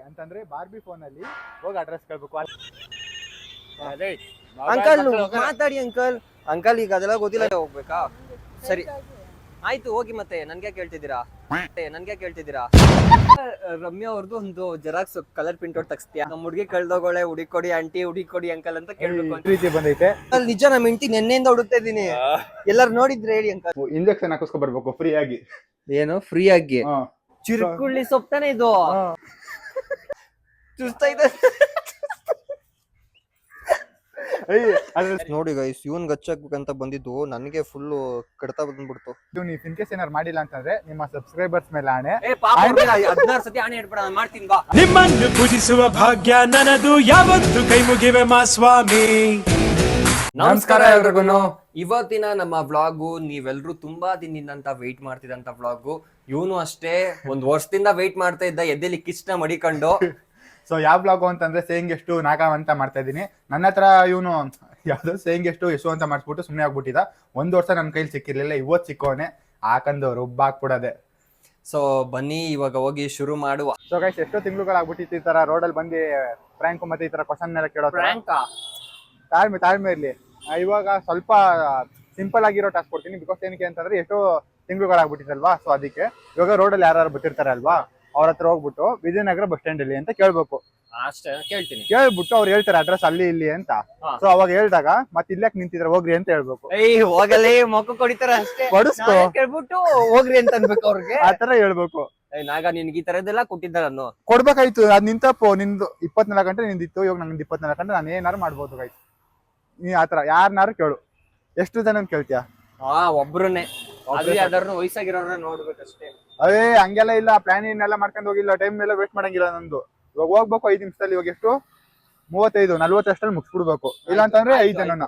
ಅಂತಂದ್ರೆ Barbie phone ಅಲ್ಲಿ ಹೋಗಿ ಅಡ್ರೆಸ್ ಕೇಳಬೇಕು. ಅಂಕಲ್ ಮಾತಾಡಿ ಅಂಕಲ್. ಅಂಕಲ್ ಈಗ ಅದೆಲ್ಲ ಗೊತ್ತಿಲ್ಲ ಹೋಗ್ಬೇಕಾ? ಸರಿ ಆಯ್ತು ಹೋಗಿ. ಮತ್ತೆ ನನ್ಗೆ ಕೇಳ್ತಿದ್ದೀರಾ? ರಮ್ಯಾ ಅವ್ರದ್ದು ಒಂದು ಜೆರಾಕ್ಸ್ ಕಲರ್ ಪ್ರಿಂಟ್ಔಟ್ ತಗ್ಸ್ತೀಯಾ? ನಮ್ಮ ಹುಡುಗಿ ಕಳ್ದೋಗೋಳೆ, ಹುಡುಕೊಡಿ ಆಂಟಿ, ಹುಡುಕೊಡಿ ಅಂಕಲ್ ಅಂತ ಕೇಳ್ಬೇಕು ಅಂತ ರೀತಿ ಬಂದೈತೆ. ನಿಜ ನಮ್ಮ ಹೆಂಡತಿ ನೆನ್ನೆಯಿಂದ ಹುಡುಕ್ತಾ ಇದ್ದೀನಿ. ಎಲ್ಲಾರು ನೋಡಿದ್ರೆ ಹೇಳಿ ಅಂಕಲ್. ಇಂಜೆಕ್ಷನ್ ಹಾಕಿಸ್ಕೊ ಬರ್ಬೇಕು ಫ್ರೀ ಆಗಿ. ಏನು ಫ್ರೀ ಆಗಿ? ಚಿರುಕುಳ್ಳಿ ಸೊಪ್ತಾನೆ ಇದು. ಚುಸ್ತಾ ಇದೆ ನೋಡಿ ಗೈಸ್, ಇವನ್ ಗಚ್ಚಾಕ್ಬೇಕಂತ ಬಂದಿದ್ದು ನನಗೆ ಫುಲ್ ಕಡ್ತಾ ಬಂದ್ಬಿಡ್ತು. ನೀವು ಇನ್ ಕೇಸ್ ಏನಾರು ಮಾಡಿಲ್ಲ ಅಂತಂದ್ರೆ ನಿಮ್ಮ ಸಬ್ಸ್ಕ್ರೈಬರ್ಸ್ ಮೇಲೆ ಆಣೆ. 16 ಸತಿ ಆಣೆ ಇಟ್ಬಿಡ, ಮಾಡ್ತೀನಿ ಬಾ. ನಿಮ್ಮನ್ನು ಪೂಜಿಸುವ ಭಾಗ್ಯ ನನ್ನದು, ಯಾವತ್ತು ಕೈ ಮುಗಿವೆ ಮಾ ಸ್ವಾಮಿ. ನಮಸ್ಕಾರ ಎಲ್ರಿಗೂ. ಇವತ್ತಿನ ನಮ್ಮ ವ್ಲಾಗು ನೀವೆಲ್ರು ತುಂಬಾ ದಿನದಿಂದ ವೆಯ್ಟ್ ಮಾಡ್ತಿದ್ದಂತ ವ್ಲಾಗು. ಇವನು ಅಷ್ಟೇ ಒಂದ್ ವರ್ಷದಿಂದ ವೆಯ್ಟ್ ಮಾಡ್ತಾ ಇದ್ದ, ಎದ್ದೆಲಿ ಕಿಸ್ನ ಮಡಿಕೊಂಡು. ಸೊ ಯಾವ ಬ್ಲಾಗು ಅಂತಂದ್ರೆ ಸೇಯಿಂಗ್ ಎಷ್ಟು ನಾಗವ ಅಂತ ಮಾಡ್ತಾ ಇದ್ದೀನಿ. ನನ್ನ ಹತ್ರ ಇವನು ಯಾವ್ದೋ ಸೇಯಿಂಗ್ ಎಷ್ಟು ಅಂತ ಮಾಡಿಸ್ಬಿಟ್ಟು ಸುಮ್ಮನೆ ಆಗ್ಬಿಟ್ಟಿದ. 1 ವರ್ಷ ನನ್ನ ಕೈಲಿ ಸಿಕ್ಕಿರ್ಲಿಲ್ಲ, ಇವತ್ತು ಸಿಕ್ಕೋನೆ ಹಾಕಂದು ರುಬ್ಬಾಕ್ಬಿಡೋದೆ. ಸೊ ಬನ್ನಿ ಇವಾಗ ಹೋಗಿ ಶುರು ಮಾಡುವ. ಸೊ ಗೈಸ್, ಎಷ್ಟೋ ತಿಂಗಳುಗಳಾಗ್ಬಿಟ್ಟಿತ್ತು ಈ ತರ ರೋಡಲ್ಲಿ ಬಂದು ಪ್ರ್ಯಾಂಕ್ ಮತ್ತೆ ಈ ತರ ಕ್ವಶನ್ ಎಲ್ಲ ಕೇಳೋ. ತಾಳ್ಮೆ ಇರ್ಲಿ. ಇವಾಗ ಸ್ವಲ್ಪ ಸಿಂಪಲ್ ಆಗಿರೋ ಟಾಸ್ಕ್ ಕೊಡ್ತೀನಿ. ಬಿಕಾಸ್ ಏನಕ್ಕೆ ಅಂತಂದ್ರೆ ಎಷ್ಟೋ ತಿಂಗಳುಗಳಾಗ್ಬಿಟ್ಟಿತ್ತಲ್ವಾ, ಸೊ ಅದಕ್ಕೆ ಇವಾಗ ರೋಡಲ್ಲಿ ಯಾರು ಬರ್ತಿರ್ತಾರೆ ಅಲ್ವಾ, ಅವ್ರ ಹತ್ರ ಹೋಗ್ಬಿಟ್ಟು ವಿಜಯನಗರ ಬಸ್ ಸ್ಟ್ಯಾಂಡ್ ಅಲ್ಲಿ ಅಂತ ಕೇಳ್ಬೇಕು. ಅಷ್ಟೇ ಕೇಳ್ತೀನಿ. ಕೇಳ್ಬಿಟ್ಟು ಅವ್ರು ಹೇಳ್ತಾರೆ ಅಡ್ರೆಸ್ ಅಲ್ಲಿ ಇಲ್ಲಿ ಅಂತ. ಸೊ ಅವಾಗ ಹೇಳ್ದಾಗ ಮತ್ತೆ ಇಲ್ಲಾಕ್ ನಿಂತಿದ್ರೆ ಹೋಗ್ರಿ ಅಂತ ಹೇಳ್ಬೇಕು. ಹೋಗಲೇ ಮೊಕ್ಕ ಕೊಡಿತಾರ ಅಷ್ಟೇ, ಕೊಡಿಸ್ಕೊ ಕೇಳ್ಬಿಟ್ಟು ಹೋಗ್ರಿ ಅಂತ ಅನ್ಬೇಕು ಅವ್ರಿಗೆ. ಆತರ ಹೇಳ್ಬೇಕು. ನಾಗ ನಿನ್ಗೆ ಈ ತರದೆಲ್ಲ ಕೊಟ್ಟಿದ್ದಾರ ಕೊಡ್ಬೇಕಾಯ್ತು. ಅದ್ ನಿಂತಪ್ಪು, ನಿಂದು 24 ಗಂಟೆ ನಿಂದಿತ್ತು, ಇವಾಗ ನಂಗೆ 24 ಗಂಟೆ ನಾನು ಏನಾರು ಮಾಡ್ಬೋದು ಗೈಸ್. ನೀ ಆತರ ಯಾರನ್ನಾರು ಕೇಳು. ಎಷ್ಟು ಜನ ಕೇಳ್ತೀಯ? ಒಬ್ರನ್ನೇ. ಯಾವ್ದಾರು ವಯಸ್ಸಾಗಿರೋರ್ನ ನೋಡ್ಬೇಕಷ್ಟೇ. ಅದೇ ಹಂಗೆಲ್ಲ ಇಲ್ಲ, ಪ್ಲಾನ್ ಏನೆಲ್ಲ ಮಾಡ್ಕೊಂಡು ಹೋಗಿಲ್ಲ, ಟೈಮ್ ಎಲ್ಲ ವೇಸ್ಟ್ ಮಾಡಂಗಿಲ್ಲ ನಂದು. ಇವಾಗ ಹೋಗ್ಬೇಕು 5 ನಿಮಿಷದಲ್ಲಿ. ಇವಾಗ ಎಷ್ಟು 35-40 ಅಷ್ಟಲ್ಲಿ ಮುಗಿಸ್ಬಿಡ್ಬೇಕು. ಇಲ್ಲ ಅಂತಂದ್ರೆ 5 ಜನನ.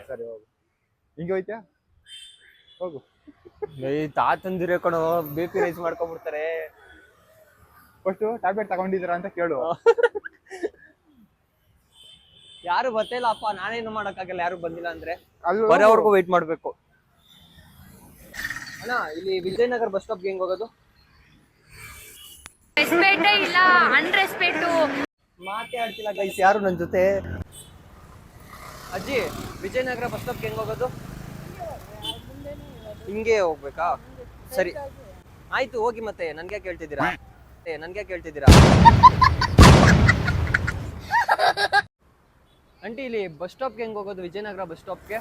ಸರಿ ಹೋಗು. ಹಿಂಗೆ ಹೋಯ್ತ್ಯಾ? ಹೋಗು. ತಾತಂದಿರ ಕಣೋ, BP ರೈಸ್ ಮಾಡ್ಕೊಂಡ್ಬಿಡ್ತಾರೆ. ಫಸ್ಟ್ ಟ್ಯಾಬ್ಲೆಟ್ ತಗೊಂಡಿದ್ದೀರಾ ಅಂತ ಕೇಳು. ಯಾರು ಬರ್ತಿಲ್ಲ ಅಪ್ಪ, ನಾನೇನು ಮಾಡಕ್ಕಾಗಲ್ಲ. ಯಾರು ಬಂದಿಲ್ಲ ಅಂದ್ರೆ ಬರೋವರೆಗೂ ವೇಟ್ ಮಾಡ್ಬೇಕು. ಅಣ್ಣ, ಇಲ್ಲಿ ವಿಜಯನಗರ ಬಸ್ ಸ್ಟಾಪ್ಗೆ ಹೆಂಗ್ ಹೋಗೋದು? ರೆಸ್ಪೆಕ್ಟ್ ಇಲ್ಲ, ಅನ್ರೆಸ್ಪೆಕ್ಟ್. ಮಾತೇ ಆಡ್ತಿಲ್ಲ ಗೈಸ್ ಯಾರು ನನ್ನ ಜೊತೆ. ಅಜ್ಜಿ, ವಿಜಯನಗರ ಬಸ್ ಸ್ಟಾಪ್ಗೆ ಹೆಂಗ್ ಹೋಗೋದು? ಹಿಂಗೆ ಹೋಗ್ಬೇಕಾ? ಸರಿ ಆಯ್ತು ಹೋಗಿ. ಮತ್ತೆ ನನ್ಗೆ ಕೇಳ್ತಿದ್ದೀರಾ? ಆಂಟಿ, ಇಲ್ಲಿ ಬಸ್ ಸ್ಟಾಪ್ಗೆ ಹೆಂಗ್ ಹೋಗೋದು? ವಿಜಯನಗರ ಬಸ್ ಸ್ಟಾಪ್ಗೆ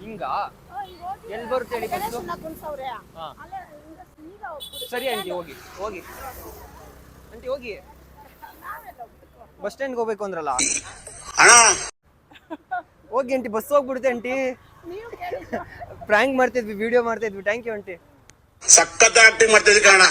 ಹಿಂಗ ಎಲ್ಲಿ ಬರುತ್ತೆ ಹೇಳಿ ಬಸ್ಸು? ಸರಿ ಆಂಟಿ, ಹೋಗಿ ಆಂಟಿ, ಹೋಗಿ. ಬಸ್ ಸ್ಟ್ಯಾಂಡ್ಗೆ ಹೋಗ್ಬೇಕು ಅಂದ್ರಲ್ಲ, ಹೋಗಿ ಆಂಟಿ. ಬಸ್ ಹೋಗ್ಬಿಡುತ್ತೆ ಆಂಟಿ. ಪ್ರ್ಯಾಂಕ್ ಮಾಡ್ತಿದ್ವಿ, ವಿಡಿಯೋ ಮಾಡ್ತಿದ್ವಿ. Thank you aunty. ಸಖತ್ ಆಕ್ಟಿಂಗ್ ಮಾಡ್ತಿದ್ವಿ ಕಾರಣ.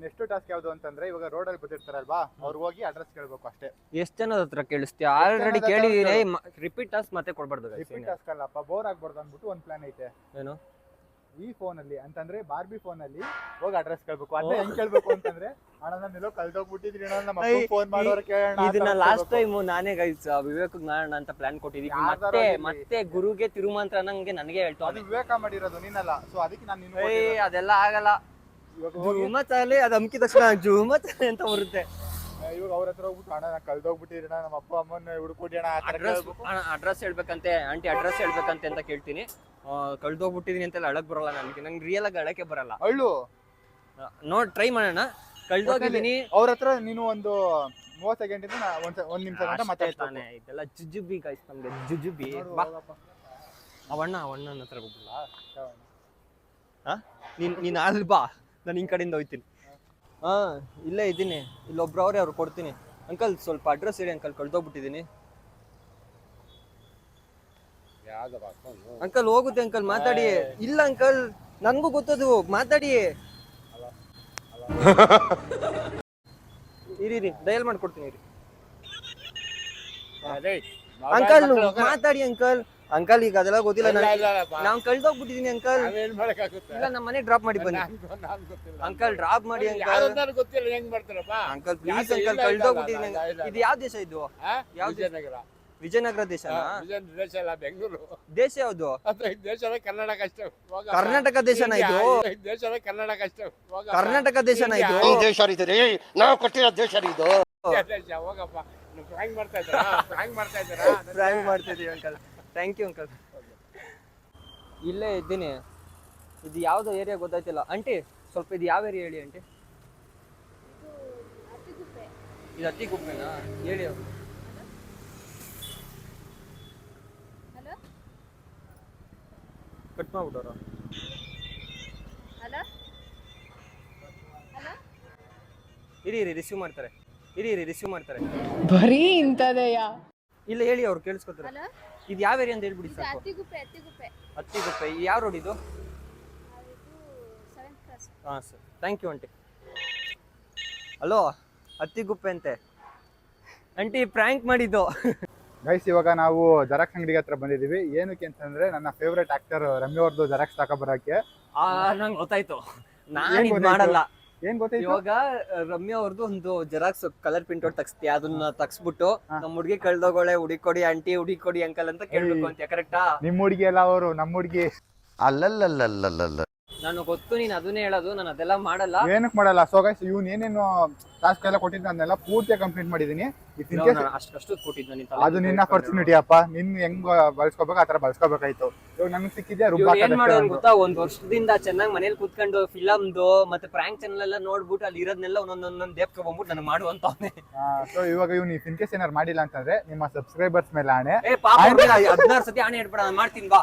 ನೆಕ್ಸ್ಟ್ ಟಾಸ್ಕ್ ಯಾವ್ದು ಅಂತಂದ್ರೆ, ಇವಾಗ ರೋಡಲ್ಲಿ ಬರ್ತಿರ್ತಾರಲ್ವಾ, ಅವ್ರಿಗೆ ಹೋಗಿ ಅಡ್ರೆಸ್ ಕೇಳ್ಬೇಕು ಅಷ್ಟೇ. ಎಷ್ಟು ಜನದ ಹತ್ರ ಕೇಳಿಸ್ತೀಯ? ಆಲ್ರೆಡಿ ಕೇಳಿದೀನಿ. ರಿಪೀಟ್ ಟಾಸ್ಕ್ ಮತ್ತೆ ಕೊಡ್ಬಾರ್ದು. ರಿಪೀಟ್ ಟಾಸ್ಕ್ ಅಲ್ಲಪ್ಪ, ಬೋರ್ ಆಗ್ಬಾರ್ದು ಅಂದ್ಬಿಟ್ಟು ಒಂದು ಪ್ಲಾನ್ ಐತೆ. ಏನು? ಈ ಫೋನ್ ಅಲ್ಲಿ ಅಂತಂದ್ರೆ ಬಾರ್ಬಿ ಫೋನ್ ಅಲ್ಲಿ ಹೋಗಿ ಅಡ್ರೆಸ್ ಕೇಳ್ಬೇಕು. ಅದೇ ಹೆಂಗ್ ಕೇಳ್ಬೇಕು ಅಂತಂದ್ರೆ, ಅಣ್ಣ ನಾನು ಎಲ್ಲೋ ಕಳ್ದೋಗ್ಬಿಟ್ಟಿದ್ರಿ, ನಮ್ಮ ಅಪ್ಪ ಫೋನ್ ಮಾಡೋರು ಕೇಳೋಣ. ಇದನ್ನ ಲಾಸ್ಟ್ ಟೈಮ್ ನಾನೇ ಗೈಸ್ ವಿವೇಕ್ ಮಾಡೋಣ ಅಂತ ಪ್ಲಾನ್ ಕೊಟ್ಟಿದ್ದೀವಿ. ಮತ್ತೆ ಗುರುಗೆ ತಿರುಮಂತ್ರ ನಂಗೆ ನನಗೆ ಹೇಳ್ತಾ. ಅದು ವಿವೇಕ ಮಾಡಿರೋದು, ನೀನಲ್ಲ. ಸೊ ಅದಕ್ಕೆ ನಾನು ಅದೆಲ್ಲ ಆಗಲ್ಲ. ಜೂಮತ್ತಲ್ಲಿ ಅದು ಅಮ್ಕಿದ ತಕ್ಷಣ ಜೂಮತ್ ಅಂತ ಬರುತ್ತೆ. ಇವಾಗ ಅವ್ರ ಹತ್ರ ಹೋಗ್ಬಿಟ್ಟು, ಅಣ್ಣ ನಾನು ಕಳ್ದೋಗ್ಬಿಟ್ಟಿದ್ರಿ, ನಮ್ಮ ಅಪ್ಪ ಅಮ್ಮನ ಹುಡುಕೊಡಿ ಅಣ್ಣ, ಅಡ್ರೆಸ್ ಹೇಳ್ಬೇಕಂತೆ. ಆಂಟಿ ಅಡ್ರೆಸ್ ಹೇಳ್ಬೇಕಂತೆ ಅಂತ ಕೇಳ್ತೀನಿ. ಕಳ್ದೋಗ್ಬಿಟ್ಟಿದೀನಿ ಅಂತೆಲ್ಲ ಅಳಕ್ ಬರಲ್ಲ ನನಗೆ. ನಂಗೆ ರಿಯಲ್ ಆಗಿ ಅಳಕ್ಕೆ ಬರಲ್ಲ. ಅಳ್ಳು ನೋಡ್ ಟ್ರೈ ಮಾಡೋಣ. ಕಳ್ದೋಗಿದ್ದೀನಿ. ಅವ್ರ ಹತ್ರ ನೀನು ಒಂದು 30 ಸೆಕೆಂಡ್ ಇಂದ 1 ನಿಮಿಷ ಗಂಟ ಮಾತಾಡ್ತಾನೆ. ಇದೆಲ್ಲ ಜುಜುಬಿ ಗೈಸ್, ನಮ್ಗೆ ಜುಜುಬಿ. ಅವಣ್ಣನ ಹತ್ರ ಹೋಗ್ಬಿಲ್ಲ. ನೀನ್ ಅಲ್ಲಿ ಬಾ, ನಾನು ಹಿಂಗ್ ಕಡೆಯಿಂದ ಹೋಗ್ತೀನಿ. ಇಲ್ಲೇ ಇದ್ದೀನಿ. ಇಲ್ಲೊಬ್ರು ಅವ್ರು ಕೊಡ್ತೀನಿ. ಅಂಕಲ್ ಸ್ವಲ್ಪ ಅಡ್ರೆಸ್ ಹೇಳಿ ಅಂಕಲ್, ಕಳ್ದೋಗ್ಬಿಟ್ಟಿದ್ದೀನಿ. ಅಂಕಲ್ ಹೋಗುತ್ತೆ ಅಂಕಲ್, ಮಾತಾಡಿ. ಇಲ್ಲ ಅಂಕಲ್, ನನ್ಗೂ ಗೊತ್ತದು, ಮಾತಾಡಿ. ಇರಿ ಡಯಲ್ ಮಾಡ್ಕೊಡ್ತೀನಿ. ಅಂಕಲ್ ಮಾತಾಡಿ ಅಂಕಲ್. ಅಂಕಲ್ ಈಗ ಅದೆಲ್ಲ ಗೊತ್ತಿಲ್ಲ, ನಾವು ಕಳ್ದೋಗ್ಬಿಟ್ಟಿದೀನಿ ಅಂಕಲ್. ಇಲ್ಲ ನಮ್ಮ ಮನೆ ಡ್ರಾಪ್ ಮಾಡಿ ಬನ್ನಿ ಅಂಕಲ್. ಡ್ರಾಪ್ ಮಾಡಿ ಅಂಕಲ್. ಅಂಕಲ್ ಪ್ಲೀಸ್ ಅಂಕಲ್, ಕಳ್ದೋಗ್ಬಿಟ್ಟಿದೀನಿ. ಇದು ಯಾವ ದೇಶ? ಇದು ಯಾವ ದೇಶ? ವಿಜಯನಗರ ದೇಶ ದೇಶ ಅಲ್ಲ ಬೆಂಗಳೂರು ದೇಶ ಯಾವ್ದು? ದೇಶದ ಕರ್ನಾಟಕ ಅಷ್ಟೇ. ಕರ್ನಾಟಕ ದೇಶನ ಇದು? ದೇಶದ ಕರ್ನಾಟಕ ಅಷ್ಟೇ. ಕರ್ನಾಟಕ ದೇಶನ ಇದು? ದೇಶ ನಾವು ಕೊಟ್ಟಿರೋ ದೇಶ ಇದು. ದೇಶ ಹೋಗಪ್ಪ. ಫ್ರಾಂಕ್ ಮಾಡ್ತಾ ಇದ್ದೀರಾ? ಫ್ರಾಂಕ್ ಮಾಡ್ತಿದೀವಿ ಅಂಕಲ್. Thank you uncle. ಇಲ್ಲೇ ಇದ್ದೀನಿ. ಇದು ಯಾವ್ದೋ ಏರಿಯಾ ಗೊತ್ತಾಯ್ತಿಲ್ಲ. ಆಂಟಿ ಸ್ವಲ್ಪ ಇದು ಯಾವ ಏರಿಯಾ ಹೇಳಿ ಆಂಟಿ? ಇದು ಅತ್ತಿಗುಪ್ಪೆನಾ? ಹೇಳಿ. ಕಟ್ ಮಾಡ್ಬಿಟ್ಟವ್ರ. ಇರಿ ರಿಸೀವ್ ಮಾಡ್ತಾರೆ. ರಿಸೀವ್ ಮಾಡ್ತಾರೆ. ಬರೀ ಇಂಥದೆಯಾ? ಇಲ್ಲ ಹೇಳಿ, ಅವ್ರು ಕೇಳಿಸ್ಕೊತಾರೆ. ಇದು ಯಾವ ಏರಿಯಾ ಅಂತ ಹೇಳ್ಬಿಡಿ ಸಾಕು. ಅತ್ತಿಗುಪ್ಪೆ. ಯಾವ ರೋಡ್ ಇದು? ಹಾಂ sir, thank you aunty. Hello, Attiguppe ಅಂತೆ ಆಂಟಿ, ಪ್ರ್ಯಾಂಕ್ ಮಾಡಿದ್ದು. ಗೈಸ್ ಇವಾಗ ನಾವು ಜೆರಾಕ್ಸ್ ಅಂಗಡಿಗೆ ಹತ್ರ ಬಂದಿದ್ದೀವಿ. ಏನಕ್ಕೆ ಅಂತಂದ್ರೆ ನನ್ನ ಫೇವ್ರೆಟ್ ಆಕ್ಟರ್ ರಮ್ಯ ಅವ್ರದ್ದು ಜೆರಾಕ್ಸ್ ತಗೊಬರಕ್ಕೆ. ನಂಗೆ ಗೊತ್ತಾಯ್ತು. ನಾನು ಇದು ಮಾಡಲ್ಲ. ಏನ್ ಗೊತ್ತಾಯ್ತು? ಇವಾಗ ರಮ್ಯಾ ಅವ್ರದ್ದು ಒಂದು ಜೆರಾಕ್ಸ್ ಕಲರ್ ಪ್ರಿಂಟ್ಔಟ್ ತಗ್ಸ್ತೀಯ, ಅದನ್ನ ತಗ್ಸ್ಬಿಟ್ಟು ನಮ್ಮ ಹುಡುಗಿ ಕಳ್ದೋಗೋಳೆ, ಹುಡುಕೊಡಿ ಆಂಟಿ, ಹುಡುಕೊಡಿ ಅಂಕಲ್ ಅಂತ ಕೇಳ್ಬೇಕು ಅಂತ. ಕರೆಕ್ಟಾ? ನಿಮ್ ಹುಡುಗಿ ಎಲ್ಲ ಅವರು ನಮ್ಮ ಹುಡುಗಿ. ಅಲ್ಲಲ್ಲಲ್ಲಲ್ಲಲ್ಲ ನಾನು ಗೊತ್ತು, ನೀನ್ ಅದನ್ನೇ ಹೇಳೋದು. ನಾನು ಅದೆಲ್ಲ ಮಾಡಲ್ಲ. ಏನಕ್ಕೆ ಮಾಡಲ್ಲ? ಸೊ ಗೈಸ್ ಇವ್ನು ಏನೇನು ಟಾಸ್ಕ್ ಎಲ್ಲ ಕೊಟ್ಟಿದ್ದ ಅದನ್ನೆಲ್ಲ ಪೂರ್ತಿ ಕಂಪ್ಲೀಟ್ ಮಾಡಿದೀನಿ. ಅಷ್ಟು ಕೊಟ್ಟಿದ್ದು ಅದು ನಿನ್ನ ಅಪರ್ಚುನಿಟಿ ಅಪ್ಪ. ನಿನ್ ಹೆಂಗ್ ಬಳಸ್ಕೋಬೇಕು ಆತರ ಬಳಸ್ಕೋಬೇಕಾಯ್ತು. ಇವಾಗ ನನ್ಗೆ ಸಿಕ್ಕಿದ್ಯಾ ಏನ್ ಮಾಡೋದು ಗೊತ್ತಾ? ಒಂದ್ ವರ್ಷದಿಂದ ಚೆನ್ನಾಗಿ ಮನೇಲಿ ಕೂತ್ಕೊಂಡು ಫಿಲಮ್ದು ಮತ್ತೆ ಪ್ರ್ಯಾಂಕ್ ಚಾನಲ್ ಎಲ್ಲ ನೋಡ್ಬಿಟ್ಟು ಅಲ್ಲಿ ಇರೋದ್ನೆಲ್ಲ ಒಂದೊಂದೊಂದೊಂದ್ ದೇಪ್ಕೊಂಡ್ಬಿಟ್ಟು ನನಗೆ ಮಾಡುವಂತವನೇ. ಸೊ ಇವಾಗ ಇವ್ನು ಇನ್ ಕೇಸ್ ಏನಾರು ಮಾಡಿಲ್ಲ ಅಂತಂದ್ರೆ ನಿಮ್ಮ ಸಬ್ಸ್ಕ್ರೈಬರ್ಸ್ ಮೇಲೆ ಆಣೆ. 16 ಸತಿ ಆಣೆ ಇಡ್ಬೇಡ, ನಾನು ಮಾಡ್ತೀನಿ ಬಾ.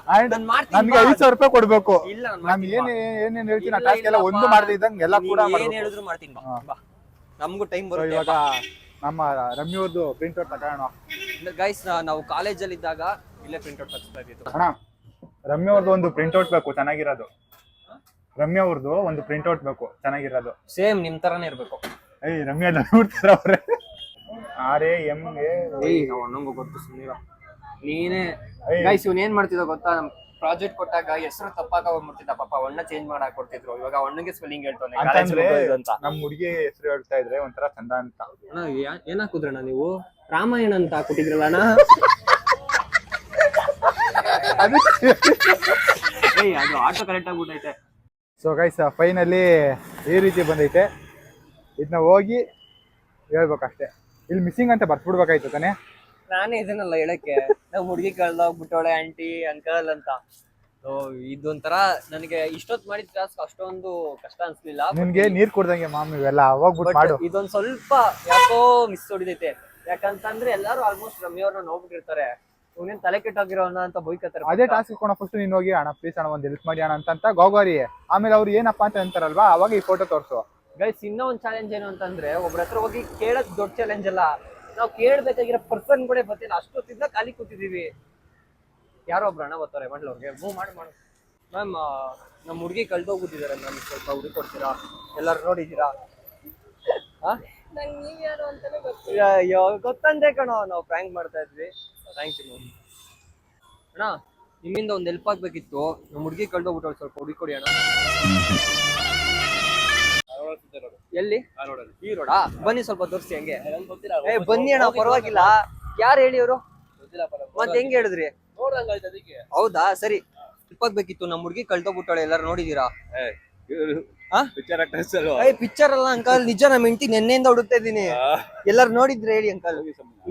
ನನ್ಗೆ 5,000 ರೂಪಾಯಿ ಕೊಡ್ಬೇಕು. ಇಲ್ಲ, ನಾನು ಏನೇನ್ ಹೇಳ್ತೀನಿ ಆ ಟಾಸ್ಕ್ ಎಲ್ಲ ಒಂದು ಮಾಡ್ದಿದ್ದಂಗೆ ಎಲ್ಲ ಕೂಡ ಏನ್ ಹೇಳಿದ್ರು ಮಾಡ್ತೀನಿ ಬಾ. ನಮಗೂ ಟೈಮ್ ಬರುತ್ತೆ. ಇವಾಗ ನಮ್ಮ ರಮ್ಯವ್ರದ್ದು ಪ್ರಿಂಟ್ಔಟ್ ತಗೋಣ. ಗೈಸ್, ನಾವು ಕಾಲೇಜಲ್ಲಿ ಇದ್ದಾಗ ಇಲ್ಲೇ ಪ್ರಿಂಟ್ಔಟ್ ತಗ್ಸ್ತಾ ಇದ್ದಿದ್ದು. ಅಣ್ಣ, ರಮ್ಯವ್ರದ್ದು ಒಂದು ಪ್ರಿಂಟ್ಔಟ್ ಬೇಕು ಚೆನ್ನಾಗಿರೋದು. ರಮ್ಯವ್ರದ್ದು ಒಂದು ಪ್ರಿಂಟ್ಔಟ್ ಬೇಕು ಚೆನ್ನಾಗಿರೋದು. ಸೇಮ್ ನಿಮ್ ತರಾನೇ ಇರ್ಬೇಕು. ರಮ್ಯಾ ನೋಡ್ತಾರ ಅವ್ರೆ. ನಂಗೂ ಗೊತ್ತು, ಸುಮ್ಮನೆ ನೀನೇ. ಗೈಸ್, ಇವ್ನ ಏನ್ ಮಾಡ್ತಿದ್ದ ಗೊತ್ತಾ? ನಮ್ ಪ್ರಾಜೆಕ್ಟ್ ಕೊಟ್ಟಾಗ ಹೆಸರು ತಪ್ಪಾಗ ಹೋಗ್ಬಿಡ್ತಿದ್ದ. ಪಾಪ ಅಣ್ಣ ಚೇಂಜ್ ಮಾಡಕ್ ಕೊಡ್ತಿದ್ರು. ಇವಾಗ ಅಣ್ಣಗೆ ಸ್ಪೆಲ್ಲಿಂಗ್ ಹೇಳ್ತಾನೆ ಅಂತ. ನಮ್ ಹುಡುಗಿ ಹೆಸರು ಹೇಳ್ತಾ ಇದ್ರೆ ಒಂಥರ ಚಂದ ಅಂತ. ಏನ್ ಹಾಕುದ್ರಣ್ಣ ನೀವು? ರಾಮಾಯಣ ಅಂತ ಹಾಕೊಟ್ಟಿದ್ರಲ್ಲ ಅಣ್ಣ. ಅದು ಆಟೋ ಕರೆಕ್ಟ್ ಆಗ್ಬಿಟ್ಟೈತೆ. ಸೊ ಗೈಸ್, ಫೈನಲಿ ಈ ರೀತಿ ಬಂದೈತೆ. ಇದನ್ನ ಹೋಗಿ ಹೇಳ್ಬೇಕಷ್ಟೇ. ಇಲ್ಲಿ ಮಿಸ್ಸಿಂಗ್ ಅಂತ ಬರ್ಸ್ಬಿಡ್ಬೇಕಾಯ್ತು ತಾನೆ. ನಾನೇ ಇದನ್ನಲ್ಲ ಹೇಳಕ್ಕೆ. ನಾವ್ ಹುಡುಗಿ ಕಳ್ದೋಗ್ಬಿಟ್ಟವಳೆ ಆಂಟಿ ಅಂಕಲ್ ಅಂತ. ಇದೊಂಥರ ನನಗೆ ಇಷ್ಟೊತ್ತು ಮಾಡಿದ ಟಾಸ್ಕ್ ಅಷ್ಟೊಂದು ಕಷ್ಟ ಅನ್ಸ್ಲಿಲ್ಲ. ನಿನ್ಗೆ ನೀರ್ ಕುಡ್ದಂಗೆ ಮಾಮ್ ಇವೆಲ್ಲ ಹೋಗ್ಬಿಟ್ಟು ಮಾಡು. ಇದೊಂದ್ ಸ್ವಲ್ಪ ಯಾಕೋ ಮಿಸ್ ಹೊಡಿದೈತೆ. ಯಾಕಂತಂದ್ರೆ ಎಲ್ಲಾರು ಆಲ್ಮೋಸ್ಟ್ ರಮ್ಯವ್ರನ್ನ ನೋಡ್ಬಿಟ್ಟಿರ್ತಾರೆ. ಇವ್ನೇನ್ ತಲೆ ಕೆಟ್ಟೋಗಿರೋನ ಅಂತ ಬೈಕತ್ತಾರೆ. ಅದೇ ಟಾಸ್ಕ್ ಇಟ್ಕೊಂಡು ಫಸ್ಟ್ ನೀನ್ ಹೋಗಿ ಅಣ್ಣ ಪ್ಲೀಸ್ ಅಣ್ಣ ಒಂದ್ ಹೆಲ್ಪ್ ಮಾಡಿ ಅಣ್ಣ ಅಂತ ಗೋಗೋರಿ. ಆಮೇಲೆ ಅವ್ರು ಏನಪ್ಪಾ ಅಂತ ಅಂತಾರಲ್ವಾ, ಅವಾಗ ಈ ಫೋಟೋ ತೋರ್ಸು. ಗೈಸ್, ಇನ್ನೂ ಒಂದ್ ಚಾಲೆಂಜ್ ಏನು ಅಂತಂದ್ರೆ, ಒಬ್ರ ಹತ್ರ ಹೋಗಿ ಕೇಳೋದ್ ದೊಡ್ಡ ಚಾಲೆಂಜ್ ಅಲ್ಲ. ನಾವು ಕೇಳ್ಬೇಕಾಗಿರೋ ಪರ್ಸನ್ ಕೂಡ ಗೊತ್ತಿಲ್ಲ. ಅಷ್ಟೊತ್ತಿಂದ ಖಾಲಿ ಕೂತಿದೀವಿ. ಯಾರೋ ಒಬ್ರು ಅಣ್ಣ ಬರ್ತಾರೆ ಮಾಡ್ಲವ್ರಿಗೆ. ಮೂವ್ ಮಾಡಿ ಮ್ಯಾಮ್, ನಮ್ಮ ಹುಡುಗಿ ಕಳ್ದೋಗ್ಬಿಟ್ಟಿದ್ದಾರೆ ಮ್ಯಾಮ್, ಸ್ವಲ್ಪ ಹುಡುಗಿ ಕೊಡ್ತೀರಾ? ಎಲ್ಲಾರು ನೋಡಿದ್ದೀರಾ? ಗೊತ್ತಂದೆ ಕಣೋ, ನಾವು ಪ್ರ್ಯಾಂಕ್ ಮಾಡ್ತಾ ಇದ್ವಿ. ಥ್ಯಾಂಕ್ ಯು ಅಣ್ಣ. ನಿಮ್ಮಿಂದ ಒಂದ್ ಹೆಲ್ಪ್ ಆಗ್ಬೇಕಿತ್ತು. ನಮ್ಮ ಹುಡುಗಿ ಕಳ್ದೋಗ್ಬಿಟ್ಟವ್ರು, ಸ್ವಲ್ಪ ಹುಡುಗಿ ಕೊಡಿ ಅಣ್ಣ. ಎಲ್ಲಿ? ಈ ರೋಡಾ? ಬನ್ನಿ ಸ್ವಲ್ಪ ತೋರಿಸಿ ಹಂಗೆ. ಬನ್ನಿ ಅಣ್ಣ, ಪರವಾಗಿಲ್ಲ. ಯಾರು ಹೇಳಿ ಅವರು? ಮತ್ತೆ ಹೆಂಗ್ ಹೇಳಿದ್ರಿ? ಹೌದಾ, ಸರಿ. ಬೇಕಿತ್ತು. ನಮ್ಮ ಹುಡುಗಿ ಕಳ್ದೋಗ್ಬಿಟ್ಟಾಳೆ, ಎಲ್ಲಾರು ನೋಡಿದೀರಾ? ಪಿಕ್ಚರ್ ಅಲ್ಲ ಅಂಕಲ್, ನಿಜ. ನಮ್ಮ ಹೆಂಡತಿ ನೆನ್ನೆಯಿಂದ ಹುಡುಕ್ತಾ ಇದ್ದೀನಿ. ಎಲ್ಲಾರು ನೋಡಿದ್ರೆ ಹೇಳಿ ಅಂಕಲ್.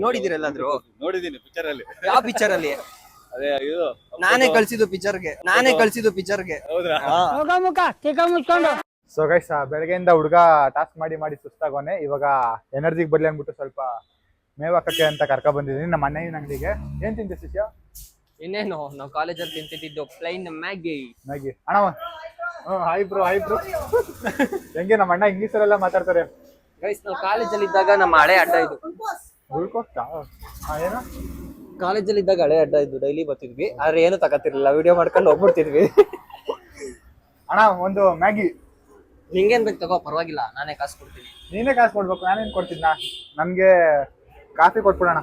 ನೋಡಿದಿರ ಎಲ್ಲಾದ್ರು? ನೋಡಿದೀನಿ ಪಿಕ್ಚರ್ ಅಲ್ಲಿ. ಯಾವ ಪಿಕ್ಚರ್ ಅಲ್ಲಿ? ನಾನೇ ಕಳ್ಸಿದ್ದು ಪಿಕ್ಚರ್ಗೆ. ಸೊ ಗೈಸ್, ಬೆಳಗ್ಗೆಯಿಂದ ಹುಡುಗ ಟಾಸ್ಕ್ ಮಾಡಿ ಮಾಡಿ ಸುಸ್ತಾಗೋನೆ. ಇವಾಗ ಎನರ್ಜಿಗೆ ಬರ್ಲಿ ಅಂದ್ಬಿಟ್ಟು ಸ್ವಲ್ಪ ಮೇವಾಕಕ್ಕೆ ಅಂತ ಕರ್ಕ ಬಂದಿದ್ದೀನಿ ನಮ್ಮ ಅಣ್ಣನ ಅಂಗಡಿಗೆ. ಏನ್ ತಿಂತೆ ಶಿಷ್ಯ? ಇನ್ನೇನು, ನಾವು ಕಾಲೇಜಲ್ಲಿ ತಿಂತಿದ್ದು ಪ್ಲೈನ್ ಮ್ಯಾಗಿ. ಅಣ್ಣ, ಹಾಯ್ ಬ್ರೋ. ಹೆಂಗೆ ನಮ್ಮ ಅಣ್ಣ ಇಂಗ್ಲೀಷಲ್ಲೆಲ್ಲ ಮಾತಾಡ್ತಾರೆ. ಗೈಸ್, ನಾವು ಕಾಲೇಜಲ್ಲಿ ಇದ್ದಾಗ ನಮ್ಮ ಹಳೆ ಅಡ್ಡ ಇದು. ಏನು? ಕಾಲೇಜಲ್ಲಿ ಇದ್ದಾಗ ಹಳೆ ಅಡ್ಡ ಇದ್ದು ಡೈಲಿ ಬರ್ತಿದ್ವಿ. ಆದ್ರೆ ಏನು ತಗೋತಿರ್ಲಿಲ್ಲ, ವಿಡಿಯೋ ಮಾಡ್ಕೊಂಡು ಹೋಗ್ಬಿಡ್ತಿದ್ವಿ. ಅಣ್ಣ, ಒಂದು ಮ್ಯಾಗಿ. ನಿಂಗೇನ್ ಬೇಕು ತಗೋ, ಪರವಾಗಿಲ್ಲ, ನಾನೇ ಕಾಸು ಕೊಡ್ತೀನಿ. ನೀನೇ ಕಾಸು ಕೊಡ್ಬೇಕು, ನಾನೇನ್ ಕೊಡ್ತಿದ್ನ? ನನ್ಗೆ ಕಾಫಿ ಕೊಟ್ಬಿಡೋಣ.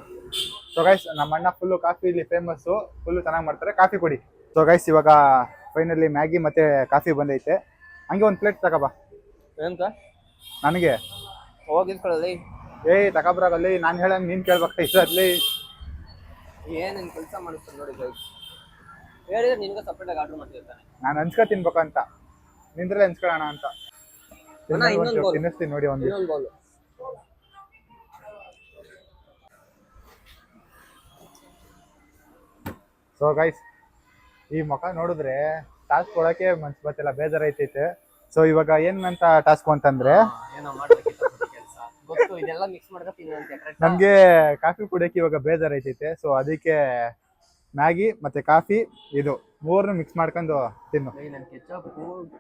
ಸೊ ಗೈಸ್, ನಮ್ಮ ಅಣ್ಣ ಫುಲ್ಲು ಕಾಫಿ ಇಲ್ಲಿ ಫೇಮಸ್ಸು, ಫುಲ್ಲು ಚೆನ್ನಾಗಿ ಮಾಡ್ತಾರೆ. ಕಾಫಿ ಕೊಡಿ. ಸೊ ಗೈಸ್, ಇವಾಗ ಫೈನಲಿ ಮ್ಯಾಗಿ ಮತ್ತೆ ಕಾಫಿ ಬಂದೈತೆ. ಹಂಗೆ ಒಂದು ಪ್ಲೇಟ್ ತಗೋಬಾ. ಎಂತ ನನಗೆ ಹೋಗಿದ್ಕೊಳ್ಳಿ. ತಗೊಬ್ರಾಗಲ್ಲಿ ನಾನು ಹೇಳಂಗೆ ನೀನು ಕೇಳ್ಬೇಕಾಯ್ತು ಅಲ್ಲಿ. ಏನೇನ್ ಕೆಲಸ ಮಾಡಿಸ್ತಾನೆ ನೋಡಿ ಗೈಸ್. ಹೇಳಿದ್ರೆ ನಿನ್ಗೆ ಸಪ್ರೇಟ್ ಆಗಿ ಆರ್ಡರ್ ಮಾಡ್ತಿರ್ತಾನೆ. ನಾನು ಹಂಚ್ಕೊ ತಿನ್ಬೇಕಂತ ನಿಂದ್ರಲ್ಲೇ ಹಂಚ್ಕೊಳ್ಳೋಣ ಅಂತ ಇನ್ನೊಂದು bowl. ತಿನ್ನಿಸ್ತೀನಿ ನೋಡಿ ಒಂದು. ಇನ್ನೊಂದು ಬೌಲ್. ಸೊ ಗೈಸ್ ಈ ಮುಖ ನೋಡಿದ್ರೆ ಟಾಸ್ಕ್ ಕೊಡಕ್ಕೆ ಮನ್ಸು ಬರ್ತಿಲ್ಲ, ಬೇಜಾರೈತೈತೆ. ಸೊ ಇವಾಗ ಏನಂತ ಟಾಸ್ಕ್ ಅಂತಂದ್ರೆ ಏನೋ ಮಾಡ್ಬೇಕಿತ್ತು ಕೆಲಸ ಗೊತ್ತು, ಇದೆಲ್ಲ ಮಿಕ್ಸ್ ಮಾಡ್ಕೊಂಡು ತಿನ್ನುವಂತೆ ಕರೆಕ್ಟ್. ನನ್ಗೆ ಕಾಫಿ ಕುಡಿಯಕ್ಕೆ ಇವಾಗ ಬೇಜಾರೈತೈತೆ. ಸೊ ಅದಕ್ಕೆ ಮ್ಯಾಗಿ ಮತ್ತೆ ಕಾಫಿ ಇದು ಮೂರನ್ನು ಮಿಕ್ಸ್ ಮಾಡ್ಕೊಂಡು ತಿನ್ನು. ನನ್ ಕೆಚಪ್